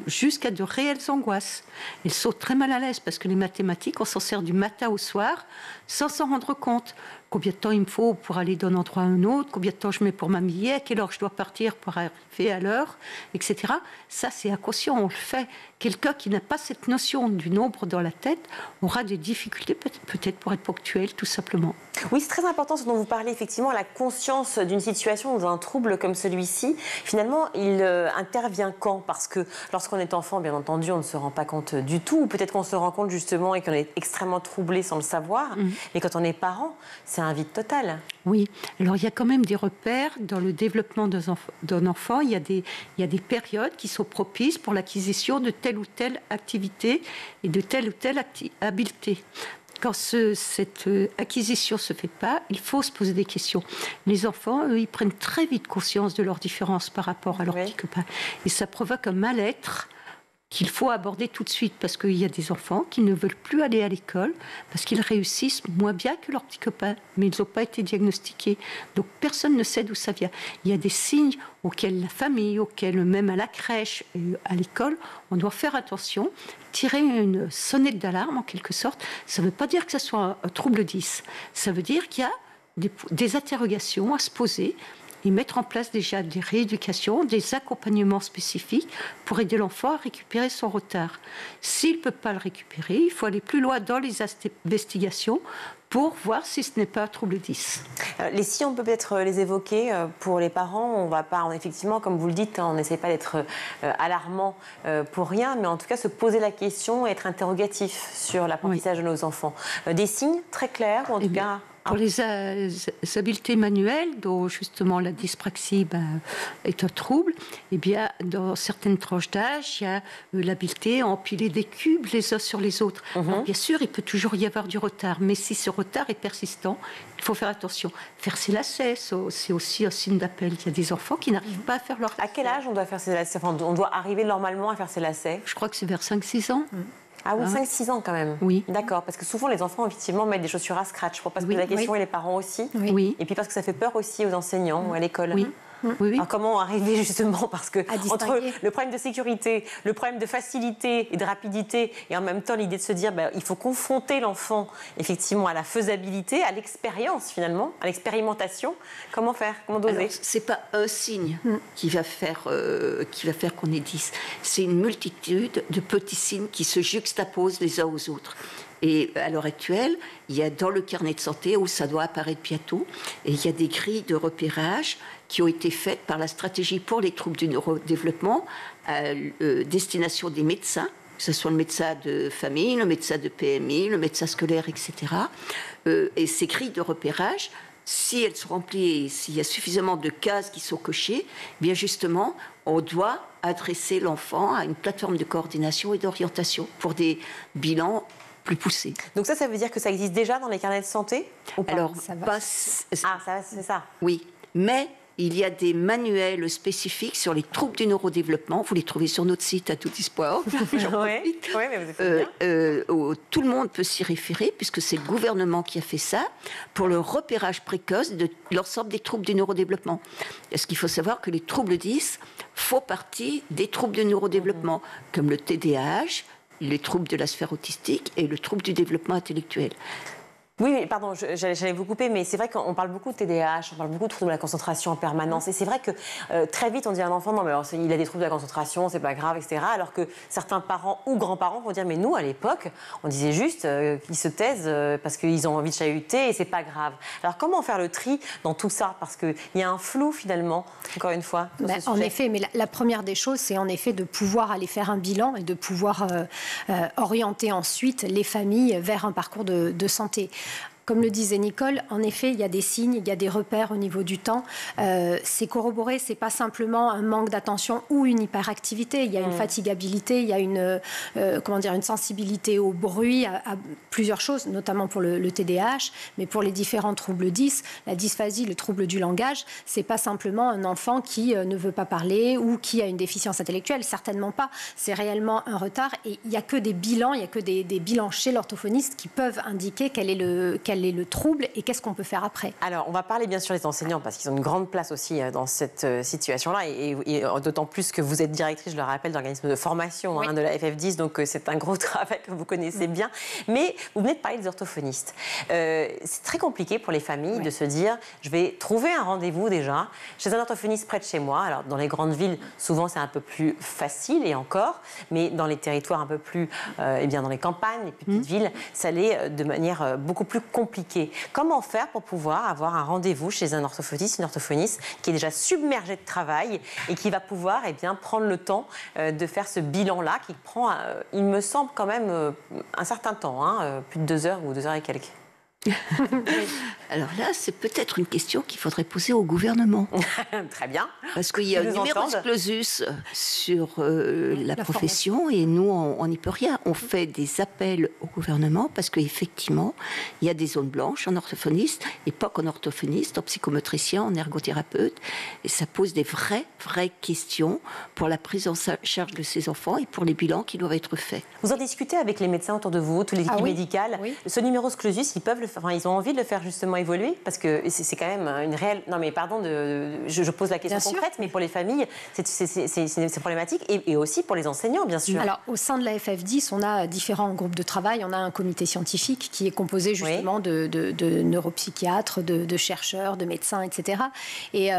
jusqu'à de réelles angoisses. Ils sont très mal à l'aise parce que les mathématiques, on s'en sert du matin au soir sans s'en rendre compte. Combien de temps il me faut pour aller d'un endroit à un autre, combien de temps je mets pour m'habiller, à quelle heure je dois partir pour arriver à l'heure, etc. Ça, c'est inconscient, on le fait. Quelqu'un qui n'a pas cette notion du nombre dans la tête aura des difficultés peut-être pour être ponctuel, tout simplement. Oui, c'est très important ce dont vous parlez, effectivement, la conscience d'une situation ou d'un trouble comme celui-ci. Finalement, il intervient quand? Parce que lorsqu'on est enfant, bien entendu, on ne se rend pas compte du tout, ou peut-être qu'on se rend compte justement et qu'on est extrêmement troublé sans le savoir. Mais quand on est parent, c'est un vide total. Oui, alors il y a quand même des repères dans le développement d'un enfant. Il y a des périodes qui sont propices pour l'acquisition de telle ou telle activité et de telle ou telle habileté. Quand cette acquisition ne se fait pas, il faut se poser des questions. Les enfants, eux, ils prennent très vite conscience de leurs différences par rapport à leurs petits copains. Et ça provoque un mal-être qu'il faut aborder tout de suite, parce qu'il y a des enfants qui ne veulent plus aller à l'école parce qu'ils réussissent moins bien que leurs petits copains, mais ils n'ont pas été diagnostiqués. Donc personne ne sait d'où ça vient. Il y a des signes auxquels la famille, auxquels même à la crèche et à l'école, on doit faire attention, tirer une sonnette d'alarme en quelque sorte. Ça ne veut pas dire que ce soit un trouble 10. Ça veut dire qu'il y a des interrogations à se poser et mettre en place déjà des rééducations, des accompagnements spécifiques pour aider l'enfant à récupérer son retard. S'il ne peut pas le récupérer, il faut aller plus loin dans les investigations pour voir si ce n'est pas un trouble 10. Les signes, on peut peut-être les évoquer pour les parents. On va pas, effectivement, comme vous le dites, on n'essaie pas d'être alarmant pour rien, mais en tout cas se poser la question et être interrogatif sur l'apprentissage de nos enfants. Des signes très clairs, ou en tout cas... Pour les habiletés manuelles, dont justement la dyspraxie est un trouble, eh bien, dans certaines tranches d'âge, il y a l'habileté à empiler des cubes les uns sur les autres. Alors, bien sûr, il peut toujours y avoir du retard, mais si ce retard est persistant, il faut faire attention. Faire ses lacets, c'est aussi un signe d'appel. Il y a des enfants qui n'arrivent pas à faire leurs lacets. À quel âge on doit faire ses lacets? Enfin, on doit arriver normalement à faire ses lacets? Je crois que c'est vers 5-6 ans. Ah oui, 5-6 ans quand même. Oui. D'accord, parce que souvent les enfants effectivement mettent des chaussures à scratch pour pas se poser la question et les parents aussi. Oui. Et puis parce que ça fait peur aussi aux enseignants ou à l'école. Oui. Oui. Alors comment arriver justement, parce que entre le problème de sécurité, le problème de facilité et de rapidité, et en même temps l'idée de se dire il faut confronter l'enfant effectivement à la faisabilité, à l'expérience finalement, à l'expérimentation. Comment faire? Comment doser? C'est pas un signe qui va faire qu'on est 10. C'est une multitude de petits signes qui se juxtaposent les uns aux autres. Et à l'heure actuelle, il y a dans le carnet de santé, où ça doit apparaître bientôt, et il y a des grilles de repérage qui ont été faites par la stratégie pour les troubles du neurodéveloppement à destination des médecins, que ce soit le médecin de famille, le médecin de PMI, le médecin scolaire, etc. Et ces grilles de repérage, si elles sont remplies, s'il y a suffisamment de cases qui sont cochées, bien justement, on doit adresser l'enfant à une plateforme de coordination et d'orientation pour des bilans plus poussés. Donc ça veut dire que ça existe déjà dans les carnets de santé ou pas? Alors, c'est ça. Oui. Mais il y a des manuels spécifiques sur les troubles du neurodéveloppement. Vous les trouvez sur notre site à tout-espoir. Oui, mais vous êtes bien. Tout le monde peut s'y référer, puisque c'est le gouvernement qui a fait ça, pour le repérage précoce de l'ensemble des troubles du neurodéveloppement. Est-ce qu'il faut savoir que les troubles 10 font partie des troubles du neurodéveloppement, comme le TDAH, les troubles de la sphère autistique et le trouble du développement intellectuel. Oui, pardon, j'allais vous couper, mais c'est vrai qu'on parle beaucoup de TDAH, on parle beaucoup de troubles de la concentration en permanence. Et c'est vrai que très vite, on dit à un enfant, non, mais alors, il a des troubles de la concentration, c'est pas grave, etc. Alors que certains parents ou grands-parents vont dire, mais nous, à l'époque, on disait juste qu'ils se taisent parce qu'ils ont envie de chahuter et c'est pas grave. Alors comment faire le tri dans tout ça? Parce qu'il y a un flou, finalement, encore une fois. En effet, mais la première des choses, c'est en effet de pouvoir aller faire un bilan et de pouvoir orienter ensuite les familles vers un parcours de santé. Comme le disait Nicole, en effet, il y a des signes, il y a des repères au niveau du temps. C'est corroboré, c'est pas simplement un manque d'attention ou une hyperactivité. Il y a une fatigabilité, il y a une sensibilité au bruit, à plusieurs choses, notamment pour le TDAH, mais pour les différents troubles 10, la dysphasie, le trouble du langage, c'est pas simplement un enfant qui ne veut pas parler ou qui a une déficience intellectuelle, certainement pas. C'est réellement un retard et il n'y a que des bilans, il n'y a que des bilans chez l'orthophoniste qui peuvent indiquer quel est le trouble et qu'est-ce qu'on peut faire après. Alors, on va parler bien sûr des enseignants parce qu'ils ont une grande place aussi dans cette situation-là et d'autant plus que vous êtes directrice, je le rappelle, d'organisme de formation de la FF10, donc c'est un gros travail que vous connaissez bien. Mais vous venez de parler des orthophonistes. C'est très compliqué pour les familles de se dire, je vais trouver un rendez-vous déjà chez un orthophoniste près de chez moi. Alors, dans les grandes villes, souvent c'est un peu plus facile et encore, mais dans les territoires un peu plus, dans les campagnes, les petites villes, ça l'est de manière beaucoup plus compliqué. Comment faire pour pouvoir avoir un rendez-vous chez un orthophoniste, une orthophoniste qui est déjà submergé de travail et qui va pouvoir prendre le temps de faire ce bilan-là qui prend, il me semble, quand même un certain temps, plus de 2 heures ou 2 heures et quelques. Alors là, c'est peut-être une question qu'il faudrait poser au gouvernement. Très bien. Parce qu'il y a un numerus clausus sur la profession et nous, on n'y peut rien. On fait des appels au gouvernement parce qu'effectivement, il y a des zones blanches en orthophoniste et pas qu'en orthophoniste, en psychomotricien, en ergothérapeute. Et ça pose des vraies questions pour la prise en charge de ces enfants et pour les bilans qui doivent être faits. Vous en discutez avec les médecins autour de vous, toutes les équipes médicales. Oui. Ce numerus clausus, ils ont envie de le faire justement évoluer parce que c'est quand même une réelle... Non mais pardon, je pose la question concrète, mais pour les familles, c'est problématique et aussi pour les enseignants, bien sûr. Alors, au sein de la FF10, on a différents groupes de travail. On a un comité scientifique qui est composé justement de neuropsychiatres, de chercheurs, de médecins, etc. Et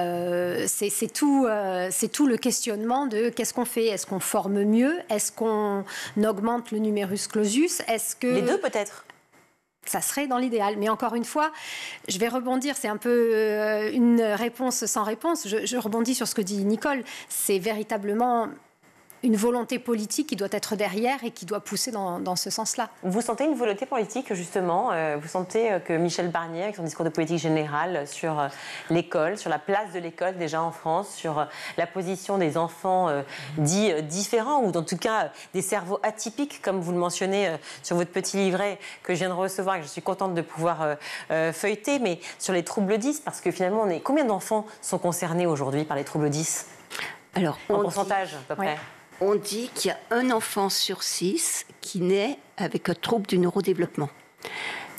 c'est tout le questionnement de qu'est-ce qu'on fait? Est-ce qu'on forme mieux? Est-ce qu'on augmente le numerus clausus? Est-ce que... Les deux peut-être. Ça serait dans l'idéal. Mais encore une fois, je vais rebondir. C'est un peu une réponse sans réponse. Je rebondis sur ce que dit Nicole. C'est véritablement une volonté politique qui doit être derrière et qui doit pousser dans ce sens-là. Vous sentez une volonté politique, justement? Vous sentez que Michel Barnier, avec son discours de politique générale sur l'école, sur la place de l'école déjà en France, sur la position des enfants dits différents, ou en tout cas des cerveaux atypiques, comme vous le mentionnez sur votre petit livret que je viens de recevoir et que je suis contente de pouvoir feuilleter, mais sur les troubles 10, parce que finalement, combien d'enfants sont concernés aujourd'hui par les troubles 10? Alors, en pourcentage, à peu près. On dit qu'il y a un enfant sur 6 qui naît avec un trouble du neurodéveloppement.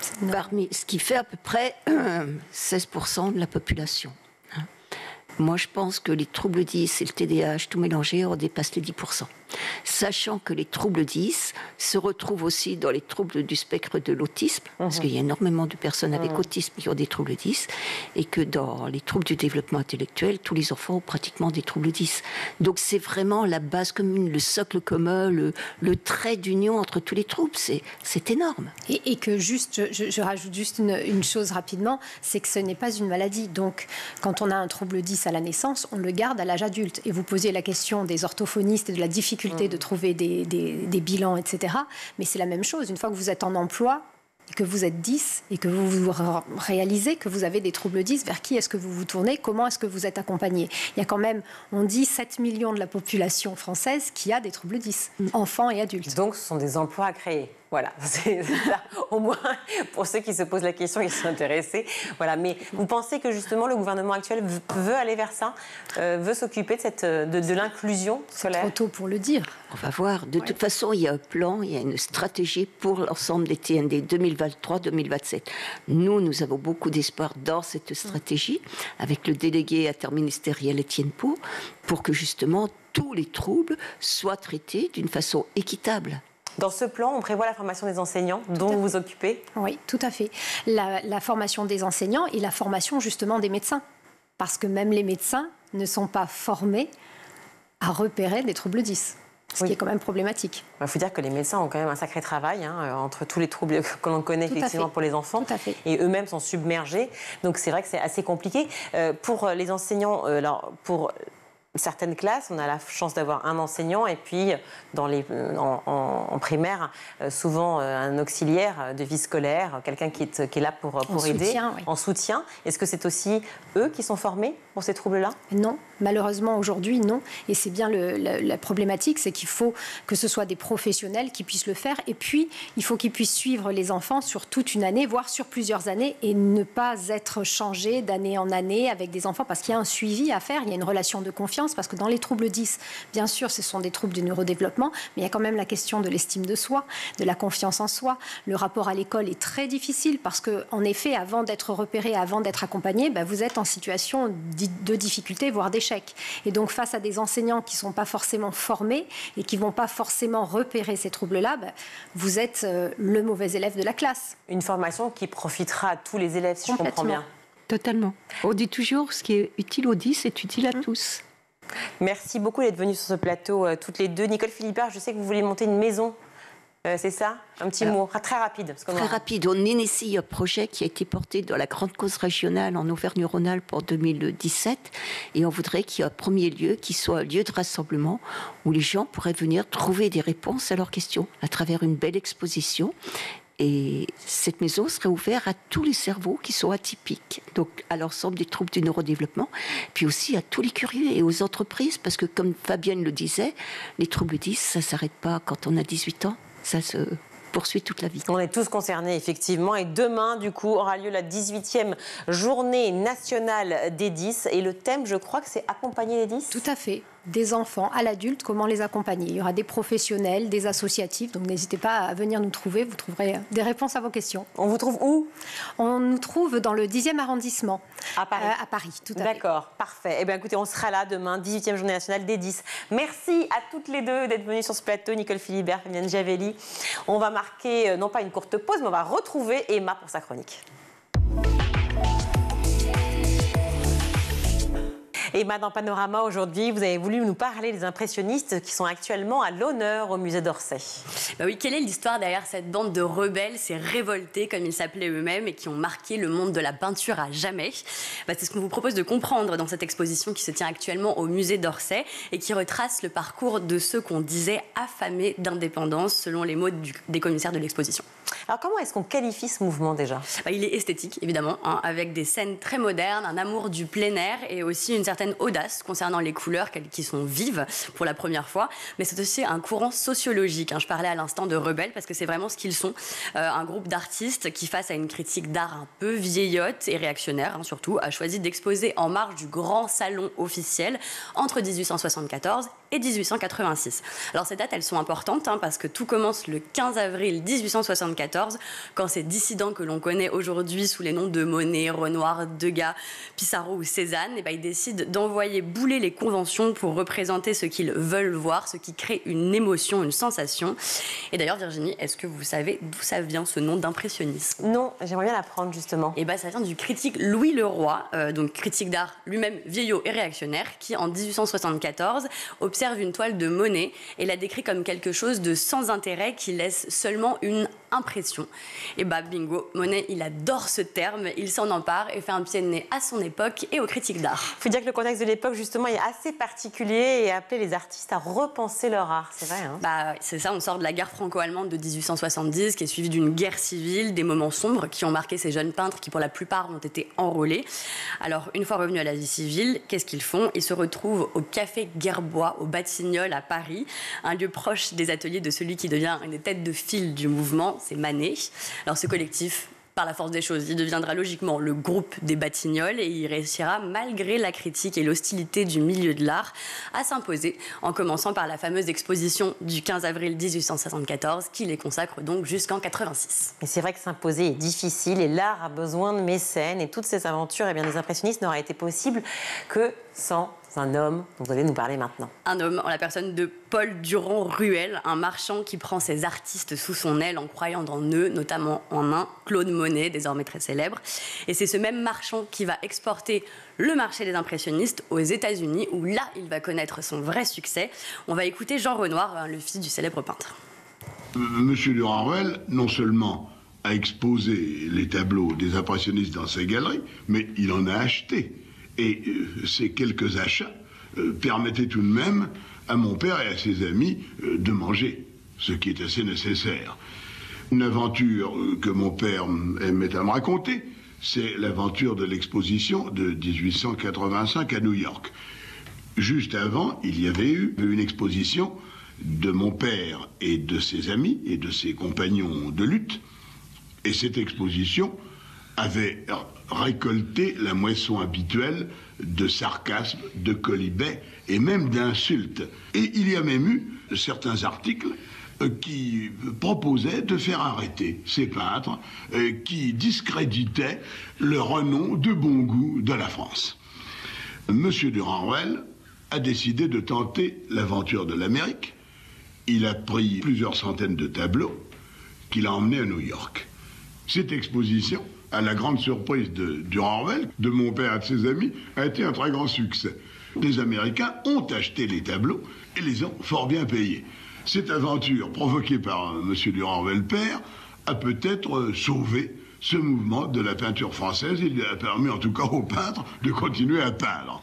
Ce qui fait à peu près 16% de la population. Moi, je pense que les troubles 10 et le TDAH, tout mélangé, on dépasse les 10%. Sachant que les troubles 10 se retrouvent aussi dans les troubles du spectre de l'autisme, parce qu'il y a énormément de personnes avec autisme qui ont des troubles 10, et que dans les troubles du développement intellectuel, tous les enfants ont pratiquement des troubles 10. Donc c'est vraiment la base commune, le socle commun, le trait d'union entre tous les troubles. C'est énorme. Et que juste, je rajoute juste une chose rapidement, c'est que ce n'est pas une maladie. Donc quand on a un trouble 10 à la naissance, on le garde à l'âge adulte. Et vous posiez la question des orthophonistes et de la difficulté de trouver des bilans, etc. Mais c'est la même chose. Une fois que vous êtes en emploi, et que vous êtes 10 et que vous réalisez que vous avez des troubles 10, vers qui est-ce que vous vous tournez? Comment est-ce que vous êtes accompagné? Il y a quand même, on dit, 7 millions de la population française qui a des troubles 10, enfants et adultes. Donc ce sont des emplois à créer. Voilà, c'est ça, au moins pour ceux qui se posent la question et qui sont intéressés. Voilà. Mais vous pensez que justement le gouvernement actuel veut aller vers ça, veut s'occuper de l'inclusion scolaire? C'est trop tôt pour le dire. On va voir. De toute façon, il y a un plan, il y a une stratégie pour l'ensemble des TND 2023-2027. Nous avons beaucoup d'espoir dans cette stratégie avec le délégué interministériel Étienne Pau pour que justement tous les troubles soient traités d'une façon équitable. Dans ce plan, on prévoit la formation des enseignants dont vous vous occupez? Oui, tout à fait. La formation des enseignants et la formation justement des médecins. Parce que même les médecins ne sont pas formés à repérer des troubles 10. Ce qui est quand même problématique. Il faut dire que les médecins ont quand même un sacré travail entre tous les troubles que l'on connaît effectivement pour les enfants. Tout à fait. Et eux-mêmes sont submergés. Donc c'est vrai que c'est assez compliqué. Pour les enseignants, pour certaines classes, on a la chance d'avoir un enseignant et puis en primaire, souvent un auxiliaire de vie scolaire, quelqu'un qui est là pour aider, soutien, oui. En soutien. Est-ce que c'est aussi eux qui sont formés pour ces troubles-là? Non, malheureusement aujourd'hui non. Et c'est bien la problématique, c'est qu'il faut que ce soit des professionnels qui puissent le faire. Et puis, il faut qu'ils puissent suivre les enfants sur toute une année, voire sur plusieurs années, et ne pas être changés d'année en année avec des enfants, parce qu'il y a un suivi à faire, il y a une relation de confiance. Parce que dans les troubles 10, bien sûr, ce sont des troubles du neurodéveloppement, mais il y a quand même la question de l'estime de soi, de la confiance en soi. Le rapport à l'école est très difficile parce qu'en effet, avant d'être repéré, avant d'être accompagné, vous êtes en situation de difficulté, voire d'échec. Et donc, face à des enseignants qui ne sont pas forcément formés et qui ne vont pas forcément repérer ces troubles-là, vous êtes le mauvais élève de la classe. Une formation qui profitera à tous les élèves, si je comprends bien. Totalement. On dit toujours, ce qui est utile aux 10 est utile à tous. Merci beaucoup d'être venues sur ce plateau toutes les deux. Nicole Philippard, je sais que vous voulez monter une maison, c'est ça? Un petit mot, très rapide. Très rapide. On initie un projet qui a été porté dans la grande cause régionale en Auvergne-Rhône-Alpes en 2017. Et on voudrait qu'il y ait un premier lieu qui soit un lieu de rassemblement où les gens pourraient venir trouver des réponses à leurs questions à travers une belle exposition. Et cette maison serait ouverte à tous les cerveaux qui sont atypiques, donc à l'ensemble des troubles du neurodéveloppement, puis aussi à tous les curieux et aux entreprises, parce que comme Fabienne le disait, les troubles 10, ça ne s'arrête pas quand on a 18 ans, ça se poursuit toute la vie. On est tous concernés, effectivement. Et demain, du coup, aura lieu la 18e journée nationale des 10. Et le thème, je crois que c'est accompagner les 10. Tout à fait. Des enfants à l'adulte, comment les accompagner. Il y aura des professionnels, des associatifs, donc n'hésitez pas à venir nous trouver, vous trouverez des réponses à vos questions. On vous trouve où? On nous trouve dans le 10e arrondissement. À Paris. À Paris, tout à fait. D'accord, parfait. Eh bien écoutez, on sera là demain, 18e journée nationale des 10. Merci à toutes les deux d'être venues sur ce plateau, Nicole Philibert, Fabienne Giavelli. On va marquer, non pas une courte pause, mais on va retrouver Emma pour sa chronique. Emma, dans Panorama, aujourd'hui, vous avez voulu nous parler des impressionnistes qui sont actuellement à l'honneur au musée d'Orsay. Oui, quelle est l'histoire derrière cette bande de rebelles, ces révoltés, comme ils s'appelaient eux-mêmes, et qui ont marqué le monde de la peinture à jamais? C'est ce qu'on vous propose de comprendre dans cette exposition qui se tient actuellement au musée d'Orsay et qui retrace le parcours de ceux qu'on disait affamés d'indépendance, selon les mots des commissaires de l'exposition. Alors comment est-ce qu'on qualifie ce mouvement déjà? Il est esthétique, évidemment, avec des scènes très modernes, un amour du plein air et aussi une certaine audace concernant les couleurs qui sont vives pour la première fois. Mais c'est aussi un courant sociologique. Je parlais à l'instant de rebelles parce que c'est vraiment ce qu'ils sont. Un groupe d'artistes qui, face à une critique d'art un peu vieillotte et réactionnaire, surtout, a choisi d'exposer en marge du grand salon officiel entre 1874 et 1886. Alors ces dates, elles sont importantes parce que tout commence le 15 avril 1874, quand ces dissidents que l'on connaît aujourd'hui sous les noms de Monet, Renoir, Degas, Pissarro ou Cézanne, ils décident d'envoyer bouler les conventions pour représenter ce qu'ils veulent voir, ce qui crée une émotion, une sensation. Et d'ailleurs, Virginie, est-ce que vous savez d'où ça vient ce nom d'impressionnisme? Non, j'aimerais bien l'apprendre justement. Ça vient du critique Louis Leroy, donc critique d'art lui-même vieillot et réactionnaire, qui en 1874 observe une toile de Monet et la décrit comme quelque chose de sans intérêt qui laisse seulement une impression. Et bah bingo, Monet, il adore ce terme, il s'en empare et fait un pied de nez à son époque et aux critiques d'art. Il faut dire que le contexte de l'époque, justement, est assez particulier et appelait les artistes à repenser leur art, c'est vrai. Hein, bah, c'est ça, on sort de la guerre franco-allemande de 1870, qui est suivie d'une guerre civile, des moments sombres qui ont marqué ces jeunes peintres qui, pour la plupart, ont été enrôlés. Alors, une fois revenus à la vie civile, qu'est-ce qu'ils font? Ils se retrouvent au Café Gerbois, au Batignolles à Paris, un lieu proche des ateliers de celui qui devient une des têtes de file du mouvement, c'est Manet. Alors ce collectif, par la force des choses, il deviendra logiquement le groupe des Batignolles et il réussira, malgré la critique et l'hostilité du milieu de l'art, à s'imposer, en commençant par la fameuse exposition du 15 avril 1874, qui les consacre donc jusqu'en 86. Et c'est vrai que s'imposer est difficile et l'art a besoin de mécènes et toutes ces aventures des impressionnistes n'auraient été possibles que sans un homme dont vous allez nous parler maintenant. Un homme en la personne de Paul Durand-Ruel, un marchand qui prend ses artistes sous son aile en croyant en eux, notamment en un Claude Monet, désormais très célèbre. Et c'est ce même marchand qui va exporter le marché des impressionnistes aux États-Unis, où là, il va connaître son vrai succès. On va écouter Jean Renoir, le fils du célèbre peintre. Monsieur Durand-Ruel, non seulement a exposé les tableaux des impressionnistes dans ses galeries, mais il en a acheté. Et ces quelques achats permettaient tout de même à mon père et à ses amis de manger, ce qui est assez nécessaire. Une aventure que mon père aimait à me raconter, c'est l'aventure de l'exposition de 1885 à New York. Juste avant, il y avait eu une exposition de mon père et de ses amis et de ses compagnons de lutte. Et cette exposition avait récolté la moisson habituelle de sarcasme, de quolibets et même d'insultes. Et il y a même eu certains articles qui proposaient de faire arrêter ces peintres qui discréditaient le renom de bon goût de la France. Monsieur Durand-Ruel a décidé de tenter l'aventure de l'Amérique. Il a pris plusieurs centaines de tableaux qu'il a emmenés à New York. Cette exposition, à la grande surprise de Durand-Ruel, de mon père et de ses amis, a été un très grand succès. Les Américains ont acheté les tableaux et les ont fort bien payés. Cette aventure provoquée par M. Durand-Ruel père a peut-être sauvé ce mouvement de la peinture française. Il a permis en tout cas aux peintres de continuer à peindre.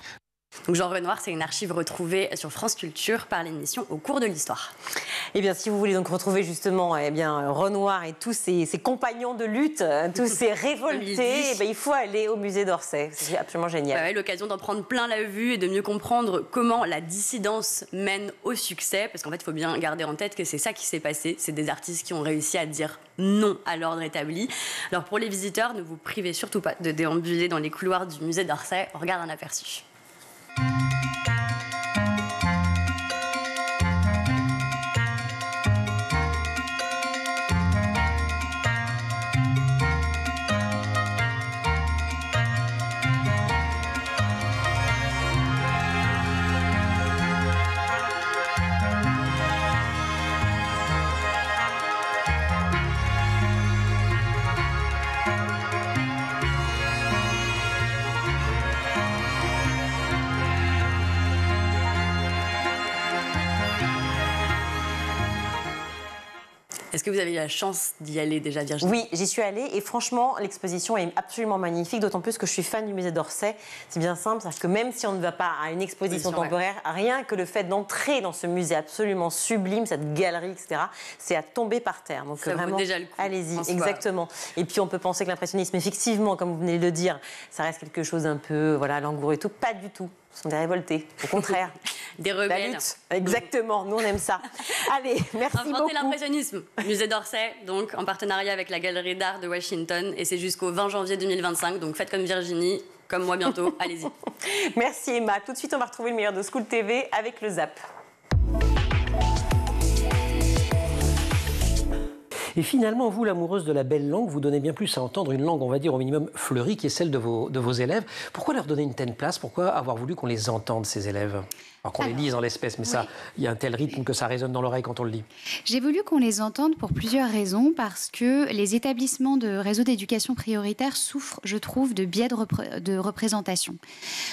Donc Jean Renoir, c'est une archive retrouvée sur France Culture par l'émission Au cours de l'histoire. Eh bien, si vous voulez donc retrouver justement Renoir et tous ses compagnons de lutte, tous ces révoltés, il faut aller au musée d'Orsay. C'est absolument génial. Ouais, l'occasion d'en prendre plein la vue et de mieux comprendre comment la dissidence mène au succès. Parce qu'en fait, il faut bien garder en tête que c'est ça qui s'est passé. C'est des artistes qui ont réussi à dire non à l'ordre établi. Alors pour les visiteurs, ne vous privez surtout pas de déambuler dans les couloirs du musée d'Orsay. On regarde un aperçu. Est-ce que vous avez eu la chance d'y aller déjà, Virginie? Oui, j'y suis allée et franchement, l'exposition est absolument magnifique, d'autant plus que je suis fan du musée d'Orsay. C'est bien simple, parce que même si on ne va pas à une exposition temporaire, rien que le fait d'entrer dans ce musée absolument sublime, cette galerie, etc., c'est à tomber par terre. Donc ça vraiment, vaut déjà le coup. Allez-y, exactement. Et puis on peut penser que l'impressionnisme, effectivement, comme vous venez de le dire, ça reste quelque chose un peu langoureux et tout. Pas du tout. Ce sont des révoltés, au contraire. Des rebelles. La lutte, exactement, nous on aime ça. Allez, merci beaucoup. Inventer l'impressionnisme. Musée d'Orsay, donc en partenariat avec la Galerie d'Art de Washington, et c'est jusqu'au 20 janvier 2025, donc faites comme Virginie, comme moi bientôt, allez-y. Merci Emma. Tout de suite, on va retrouver le meilleur de School TV avec le Zap. Et finalement, vous, l'amoureuse de la belle langue, vous donnez bien plus à entendre une langue, on va dire, au minimum fleurie, qui est celle de vos élèves. Pourquoi leur donner une telle place? Pourquoi avoir voulu qu'on les entende, ces élèves? Alors qu'on les lise en l'espèce, mais ça, il y a un tel rythme que ça résonne dans l'oreille quand on le lit. J'ai voulu qu'on les entende pour plusieurs raisons, parce que les établissements de réseau d'éducation prioritaire souffrent, je trouve, de biais de représentation.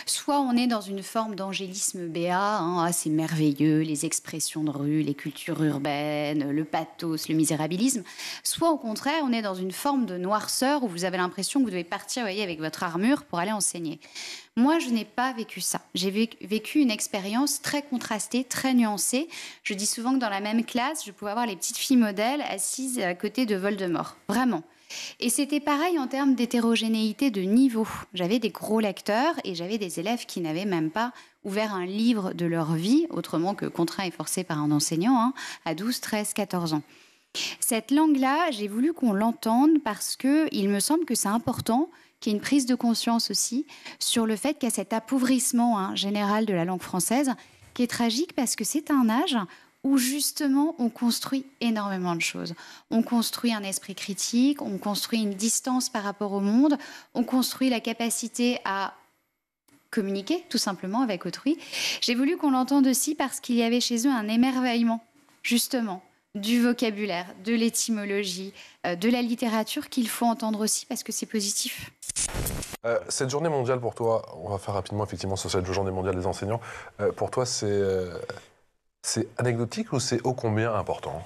Soit on est dans une forme d'angélisme béat, c'est merveilleux, les expressions de rue, les cultures urbaines, le pathos, le misérabilisme. soit au contraire, on est dans une forme de noirceur où vous avez l'impression que vous devez partir, vous voyez, avec votre armure pour aller enseigner. Moi, je n'ai pas vécu ça. J'ai vécu une expérience très contrastée, très nuancée. Je dis souvent que dans la même classe, je pouvais avoir les petites filles modèles assises à côté de Voldemort. Vraiment. Et c'était pareil en termes d'hétérogénéité de niveau. J'avais des gros lecteurs et j'avais des élèves qui n'avaient même pas ouvert un livre de leur vie, autrement que contraint et forcé par un enseignant, à 12, 13, 14 ans. Cette langue-là, j'ai voulu qu'on l'entende parce qu'il me semble que c'est important qu'il y ait une prise de conscience aussi sur le fait qu'il y a cet appauvrissement général de la langue française qui est tragique parce que c'est un âge où justement on construit énormément de choses. On construit un esprit critique, on construit une distance par rapport au monde, on construit la capacité à communiquer tout simplement avec autrui. J'ai voulu qu'on l'entende aussi parce qu'il y avait chez eux un émerveillement, justement, du vocabulaire, de l'étymologie, de la littérature qu'il faut entendre aussi parce que c'est positif. Cette journée mondiale pour toi, on va faire rapidement effectivement sur cette journée mondiale des enseignants, pour toi c'est anecdotique ou c'est ô combien important ?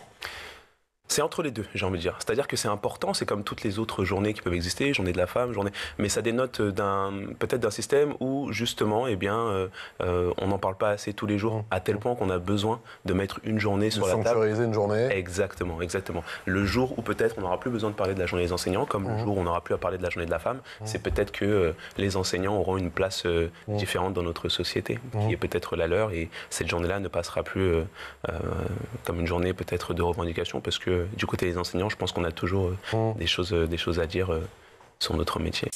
C'est entre les deux, j'ai envie de dire. C'est-à-dire que c'est important, c'est comme toutes les autres journées qui peuvent exister, journée de la femme, mais ça dénote peut-être d'un système où justement, on n'en parle pas assez tous les jours, à tel point qu'on a besoin de mettre une journée sur la table. Sanctuariser une journée. Exactement. Le jour où peut-être on n'aura plus besoin de parler de la journée des enseignants, comme le jour où on n'aura plus à parler de la journée de la femme, c'est peut-être que les enseignants auront une place différente dans notre société, qui est peut-être la leur, et cette journée-là ne passera plus comme une journée peut-être de revendication, parce que du côté des enseignants, je pense qu'on a toujours des choses à dire sur notre métier.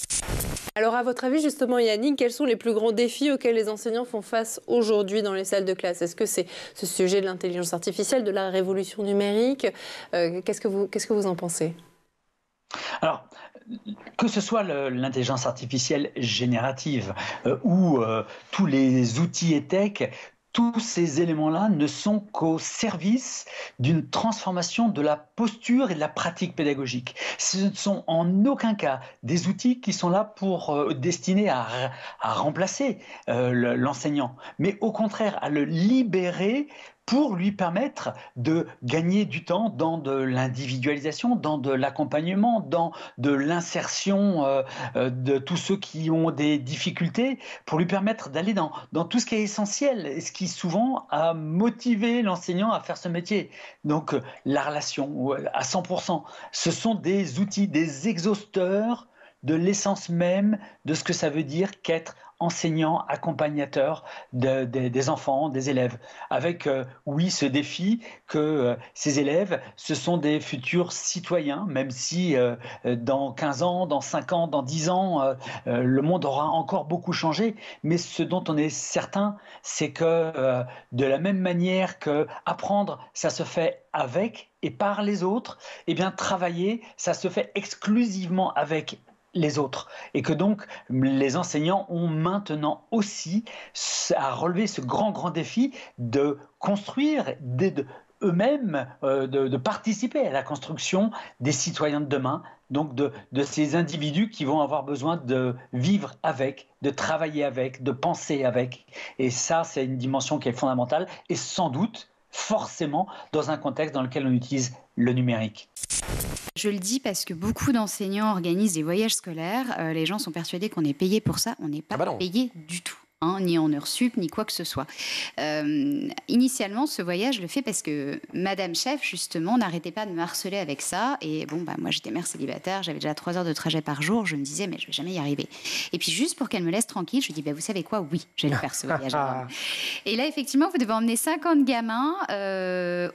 Alors à votre avis, justement Yannick, quels sont les plus grands défis auxquels les enseignants font face aujourd'hui dans les salles de classe? Est-ce que c'est ce sujet de l'intelligence artificielle, de la révolution numérique? Qu'est-ce que vous en pensez? Alors, que ce soit l'intelligence artificielle générative ou tous les outils et-tech, tous ces éléments-là ne sont qu'au service d'une transformation de la posture et de la pratique pédagogique. Ce ne sont en aucun cas des outils qui sont là pour destinés à remplacer l'enseignant, mais au contraire à le libérer pour lui permettre de gagner du temps dans de l'individualisation, dans de l'accompagnement, dans de l'insertion de tous ceux qui ont des difficultés, pour lui permettre d'aller dans tout ce qui est essentiel, et ce qui souvent a motivé l'enseignant à faire ce métier. Donc la relation à 100%, ce sont des outils, des exhausteurs de l'essence même de ce que ça veut dire qu'être enseignant, accompagnateur des enfants, des élèves, avec, oui, ce défi que ces élèves, ce sont des futurs citoyens, même si dans 15 ans, dans 5 ans, dans 10 ans, le monde aura encore beaucoup changé, mais ce dont on est certain, c'est que de la même manière que apprendre, ça se fait avec et par les autres, eh bien travailler, ça se fait exclusivement avec les autres, et que donc les enseignants ont maintenant aussi à relever ce grand défi de construire eux-mêmes, de participer à la construction des citoyens de demain, donc de ces individus qui vont avoir besoin de vivre avec, de travailler avec, de penser avec, et ça c'est une dimension qui est fondamentale, et sans doute forcément dans un contexte dans lequel on utilise le numérique. Je le dis parce que beaucoup d'enseignants organisent des voyages scolaires. Les gens sont persuadés qu'on est payé pour ça. On n'est pas payé du tout. Ni en heures sup, ni quoi que ce soit. Initialement, ce voyage, je le fais parce que Madame Chef, justement, n'arrêtait pas de me harceler avec ça. Et bon, moi, j'étais mère célibataire, j'avais déjà 3 heures de trajet par jour. Je me disais, mais je vais jamais y arriver. Et puis, juste pour qu'elle me laisse tranquille, je lui dis, vous savez quoi? Oui, je vais le faire, ce voyage. Et là, effectivement, vous devez emmener 50 gamins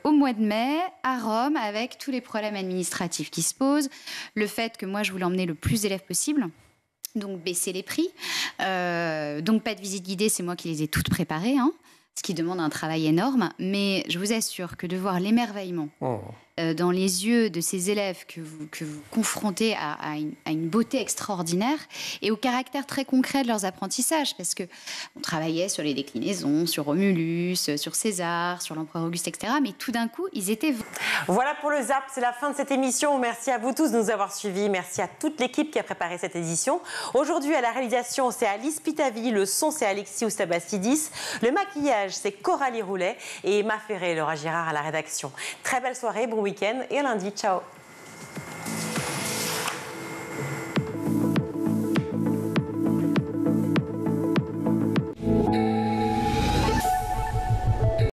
au mois de mai à Rome avec tous les problèmes administratifs qui se posent. Le fait que moi, je voulais emmener le plus d'élèves possible. Donc baisser les prix, donc pas de visite guidée, c'est moi qui les ai toutes préparées, ce qui demande un travail énorme, mais je vous assure que de voir l'émerveillement dans les yeux de ces élèves que vous confrontez à une beauté extraordinaire et au caractère très concret de leurs apprentissages, parce qu'on travaillait sur les déclinaisons, sur Romulus, sur César, sur l'empereur Auguste, etc. Mais tout d'un coup, ils étaient... Voilà pour le ZAP, c'est la fin de cette émission. Merci à vous tous de nous avoir suivis. Merci à toute l'équipe qui a préparé cette édition. Aujourd'hui, à la réalisation, c'est Alice Pitavi. Le son, c'est Alexis Oustabastidis. Le maquillage, c'est Coralie Roulet. Et Emma Ferré et Laura Girard à la rédaction. Très belle soirée, bon week-end et à lundi. Ciao.